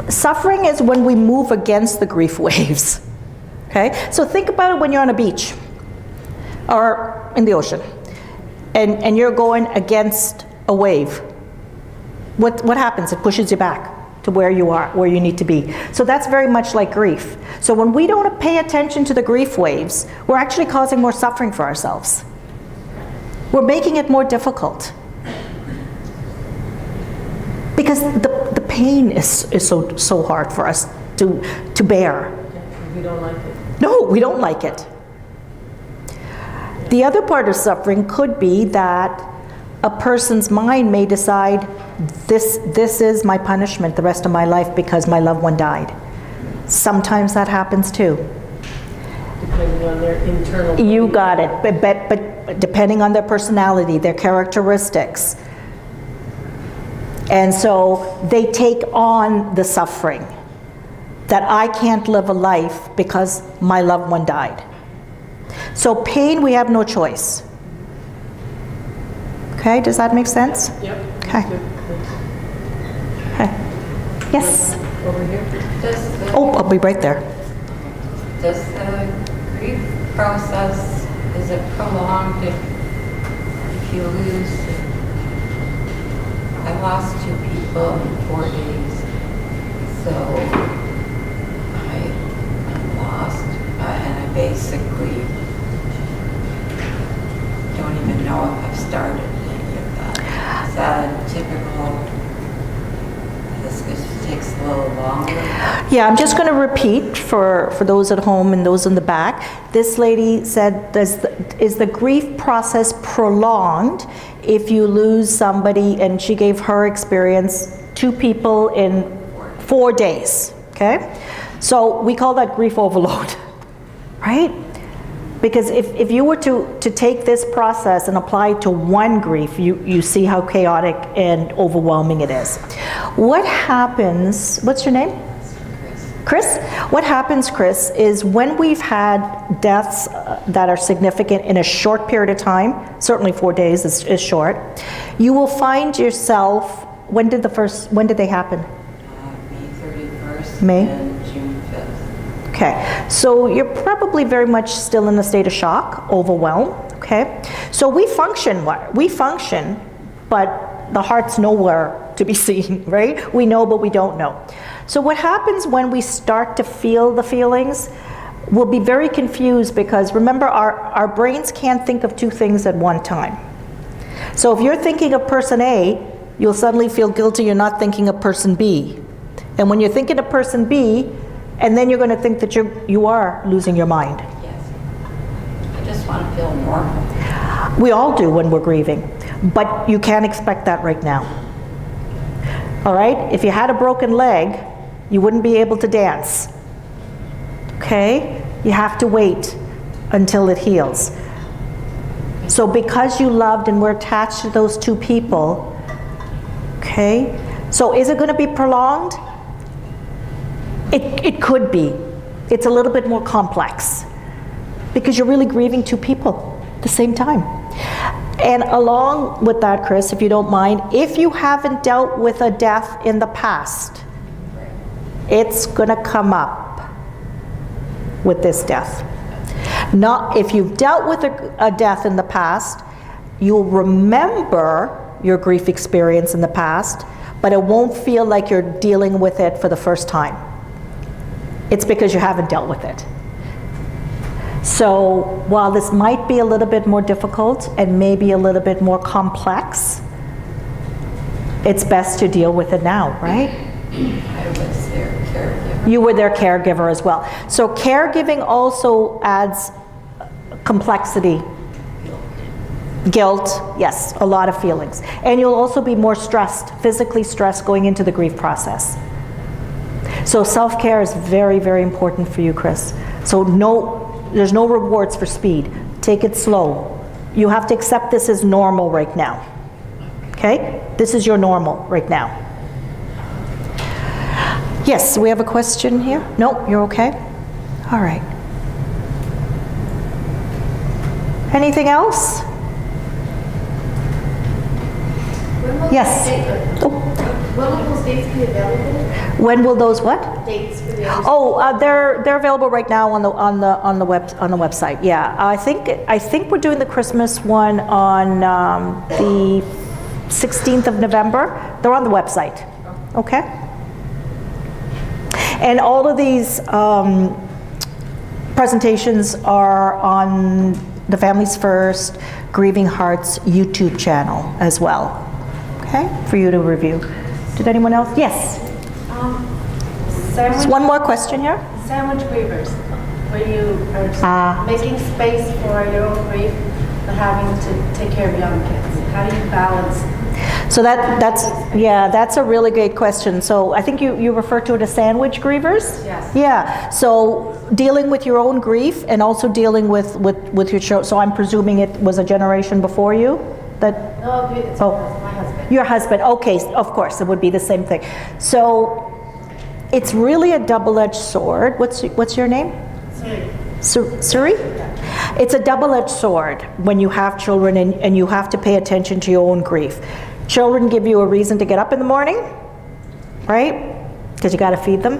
Suffering is when we move against the grief waves. Okay? So think about it when you're on a beach or in the ocean and you're going against a wave. What happens? It pushes you back to where you are, where you need to be. So that's very much like grief. So when we don't pay attention to the grief waves, we're actually causing more suffering for ourselves. We're making it more difficult. Because the pain is so hard for us to bear. We don't like it. No, we don't like it. The other part of suffering could be that a person's mind may decide, this is my punishment the rest of my life because my loved one died. Sometimes that happens too. Depending on their internal... You got it, but depending on their personality, their characteristics. And so they take on the suffering. That I can't live a life because my loved one died. So pain, we have no choice. Okay, does that make sense? Yep. Okay. Okay. Yes? Over here? Oh, I'll be right there. Does the grief process, is it prolonged if you lose I lost 2 people in 4 days. So I'm lost, and I basically don't even know if I've started any of that. Is that typical? This takes a little longer. Yeah, I'm just going to repeat for those at home and those in the back. This lady said, is the grief process prolonged if you lose somebody, and she gave her experience, 2 people in 4 days, okay? So we call that grief overload, right? Because if you were to take this process and apply it to one grief, you see how chaotic and overwhelming it is. What happens, what's your name? Chris? What happens, Chris, is when we've had deaths that are significant in a short period of time, certainly 4 days is short, you will find yourself, when did they happen? May 31st May? and June 5th. Okay, so you're probably very much still in a state of shock, overwhelmed, okay? So we function, but the heart's nowhere to be seen, right? We know, but we don't know. So what happens when we start to feel the feelings, we'll be very confused, because remember, our brains can't think of 2 things at one time. So if you're thinking of person A, you'll suddenly feel guilty you're not thinking of person B. And when you're thinking of person B, and then you're going to think that you are losing your mind. Yes. I just want to feel normal. We all do when we're grieving, but you can't expect that right now. All right? If you had a broken leg, you wouldn't be able to dance. Okay? You have to wait until it heals. So because you loved and were attached to those 2 people, okay? So is it going to be prolonged? It could be. It's a little bit more complex, because you're really grieving 2 people at the same time. And along with that, Chris, if you don't mind, if you haven't dealt with a death in the past, it's going to come up with this death. Not if you've dealt with a death in the past, you'll remember your grief experience in the past, but it won't feel like you're dealing with it for the first time. It's because you haven't dealt with it. So while this might be a little bit more difficult and maybe a little bit more complex, it's best to deal with it now, right? I was their caregiver. You were their caregiver as well. So caregiving also adds complexity. Guilt, yes, a lot of feelings. And you'll also be more stressed, physically stressed going into the grief process. So self-care is very, very important for you, Chris. So there's no rewards for speed. Take it slow. You have to accept this as normal right now. Okay? This is your normal right now. Yes, we have a question here? No, you're okay? All right. Anything else? Yes. When will those dates be available? When will those what? Dates for the other. Oh, they're available right now on the website. Yeah, I think we're doing the Christmas one on the 16th of November. They're on the website. Okay. And all of these presentations are on the Families First Grieving Hearts YouTube channel as well. Okay, for you to review. Did anyone else? Yes. Just one more question here. Sandwich grievers, where you are making space for your own grief, but having to take care of young kids. How do you balance? So that's a really great question. So I think you refer to it as sandwich grievers? Yes. Yeah, so dealing with your own grief and also dealing with your children. So I'm presuming it was a generation before you? No, it's my husband. Your husband, okay, of course, it would be the same thing. So it's really a double-edged sword. What's your name? Suri? It's a double-edged sword when you have children and you have to pay attention to your own grief. Children give you a reason to get up in the morning, right? Because you got to feed them.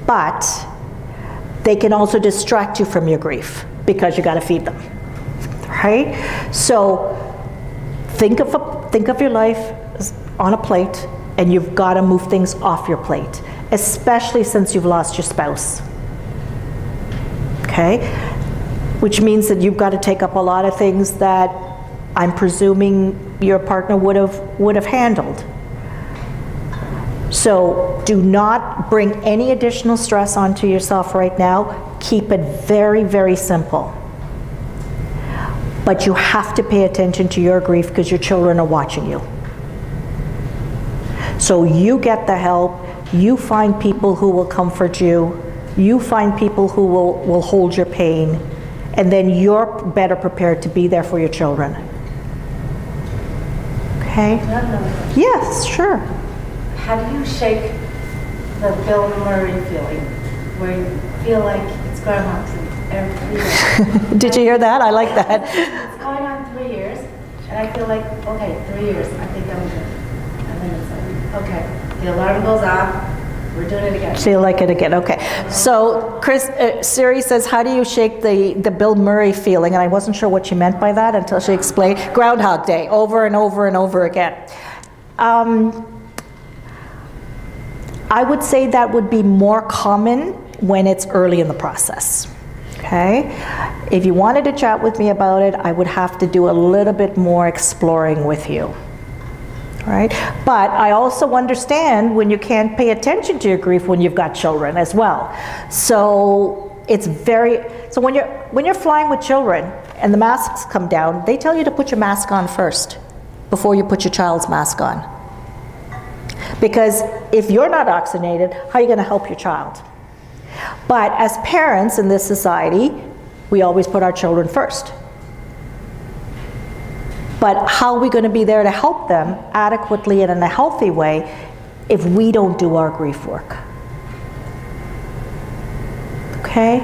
But they can also distract you from your grief because you got to feed them, right? So Think of your life as on a plate, and you've got to move things off your plate, especially since you've lost your spouse. Okay? Which means that you've got to take up a lot of things that I'm presuming your partner would have handled. So do not bring any additional stress onto yourself right now. Keep it very, very simple. But you have to pay attention to your grief because your children are watching you. So you get the help, you find people who will comfort you, you find people who will hold your pain, and then you're better prepared to be there for your children. Okay? Yes, sure. How do you shake the Bill Murray feeling, where you feel like it's going on every year? Did you hear that? I like that. It's going on 3 years, and I feel like, okay, 3 years, I think I'm good. And then it's like, okay, the alarm goes off, we're doing it again. Feel like it again, okay. So Siri says, how do you shake the Bill Murray feeling? And I wasn't sure what she meant by that until she explained. Groundhog Day, over and over and over again. I would say that would be more common when it's early in the process, okay? If you wanted to chat with me about it, I would have to do a little bit more exploring with you. Right? But I also understand when you can't pay attention to your grief when you've got children as well. So so when you're flying with children and the masks come down, they tell you to put your mask on first before you put your child's mask on. Because if you're not oxygenated, how are you going to help your child? But as parents in this society, we always put our children first. But how are we going to be there to help them adequately and in a healthy way if we don't do our grief work? Okay?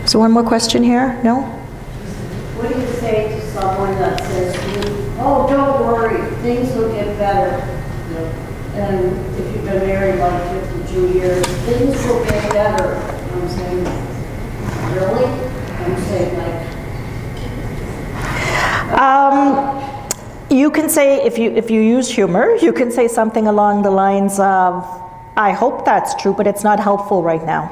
So one more question here? No? What do you say to someone that says to you, oh, don't worry, things will get better? And if you've been married like 52 years, things will get better. I'm saying, really? I'm saying like, you can say, if you use humor, you can say something along the lines of, I hope that's true, but it's not helpful right now.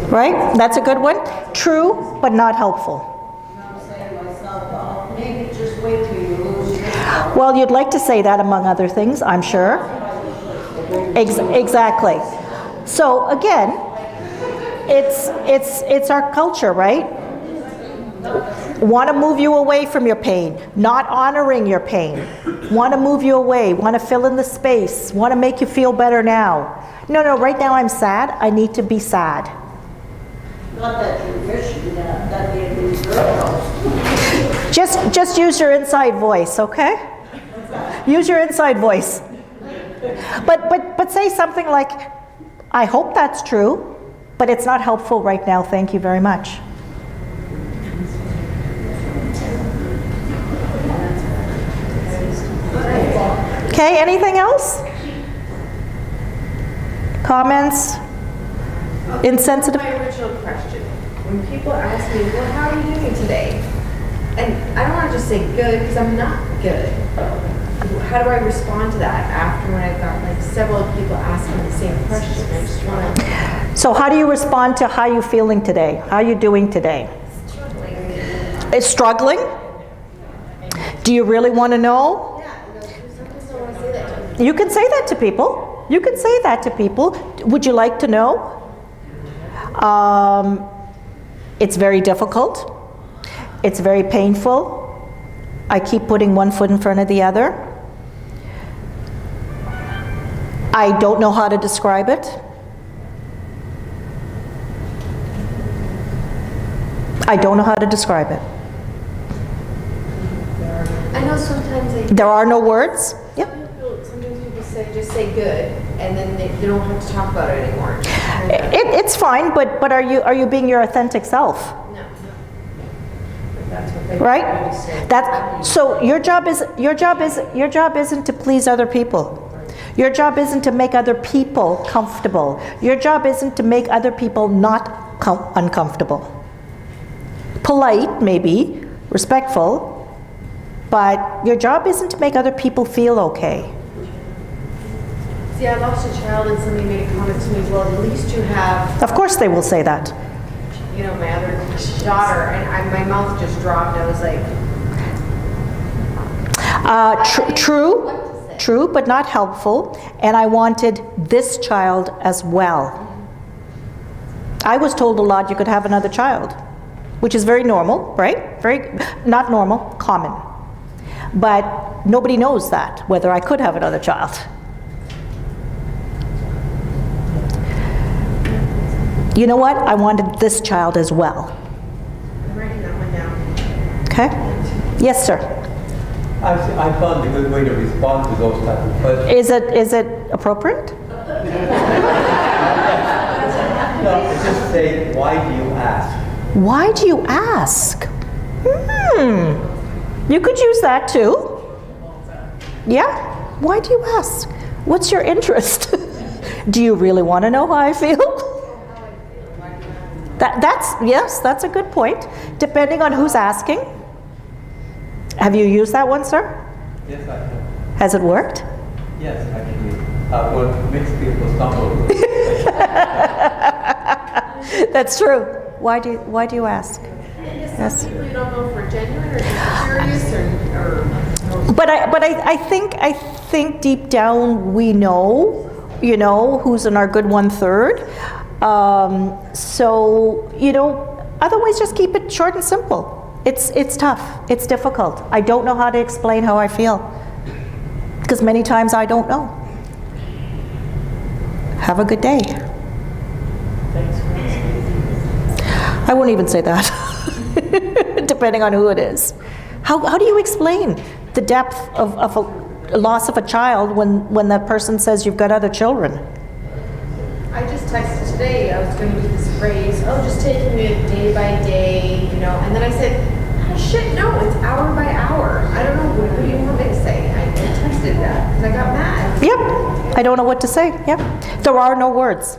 Right? That's a good one. True, but not helpful. I'm saying to myself, well, maybe just wait till you lose your job. Well, you'd like to say that among other things, I'm sure. Exactly. So again, it's our culture, right? Want to move you away from your pain, not honoring your pain. Want to move you away, want to fill in the space, want to make you feel better now. No, right now I'm sad, I need to be sad. Not that you're wishing that they lose girls. Just use your inside voice, okay? Use your inside voice. But say something like, I hope that's true, but it's not helpful right now, thank you very much. Okay, anything else? Comments? Insensitive? My original question. When people ask me, well, how are you doing today? And I don't want to just say good, because I'm not good. How do I respond to that after when I've got like several people asking the same question? I just want to... So how do you respond to how you feeling today? How are you doing today? Struggling. Is struggling? Do you really want to know? You can say that to people. You can say that to people. Would you like to know? It's very difficult. It's very painful. I keep putting one foot in front of the other. I don't know how to describe it. I don't know how to describe it. I know sometimes There are no words. Yep. sometimes people say, just say good, and then they don't have to talk about it anymore. It's fine, but are you being your authentic self? No. That's what they Right? say. So your job isn't to please other people. Your job isn't to make other people comfortable. Your job isn't to make other people not uncomfortable. polite, maybe, respectful, but your job isn't to make other people feel okay. See, I lost a child and somebody made a comment to me, well, at least you have, Of course they will say that. you know, my other daughter, and my mouth just dropped. I was like, True, but not helpful, and I wanted this child as well. I was told a lot you could have another child, which is very normal, right? Very, not normal, common. But nobody knows that, whether I could have another child. You know what? I wanted this child as well. I'm writing that one down. Okay? Yes, sir. I found a good way to respond to those type of questions. Is it appropriate? No, just say, why do you ask? Why do you ask? You could use that too. Yeah? Why do you ask? What's your interest? Do you really want to know how I feel? That's a good point. Depending on who's asking. Have you used that one, sir? Yes, I have. Has it worked? Yes, actually. What makes people stumble. That's true. Why do you ask? Yes. Some people you don't know if we're genuine or just curious or But I think deep down we know, you know, who's in our good 1/3. So, you know, otherwise just keep it short and simple. It's tough. It's difficult. I don't know how to explain how I feel. Because many times I don't know. Have a good day. Thanks for asking. I won't even say that. Depending on who it is. How do you explain the depth of a loss of a child when that person says you've got other children? I just texted today, I was going to use this phrase, oh, just taking it day by day, you know, and then I said, oh, shit, no, it's hour by hour. I don't know, what do you want me to say? I texted that, because I got mad. Yep. I don't know what to say. Yep. There are no words.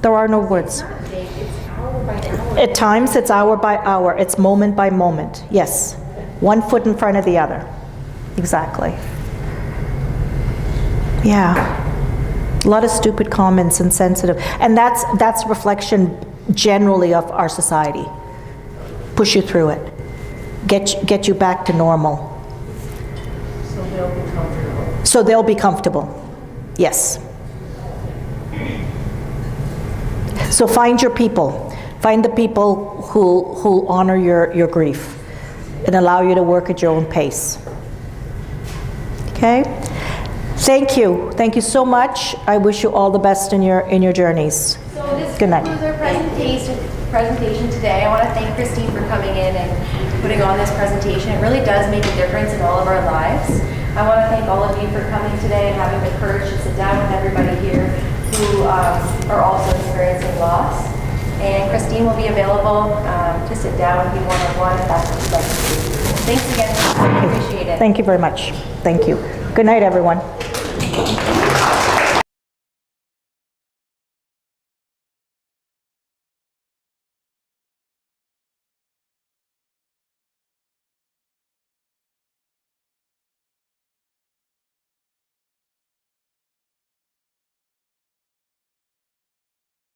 There are no words. It's not day, it's hour by hour. At times it's hour by hour. It's moment by moment. Yes. One foot in front of the other. Exactly. Yeah. A lot of stupid comments, insensitive. And that's reflection generally of our society. Push you through it. Get you back to normal. So they'll be comfortable. So they'll be comfortable. Yes. So find your people. Find the people who honor your grief and allow you to work at your own pace. Okay? Thank you. Thank you so much. I wish you all the best in your journeys. So this Good night. concludes our presentation today. I want to thank Christine for coming in and putting on this presentation. It really does make a difference in all of our lives. I want to thank all of you for coming today and having the courage to sit down with everybody here who are also experiencing loss. And Christine will be available to sit down with you one-on-one if that's what you'd like to do. Thanks again. I appreciate it. Thank you very much. Thank you. Good night, everyone.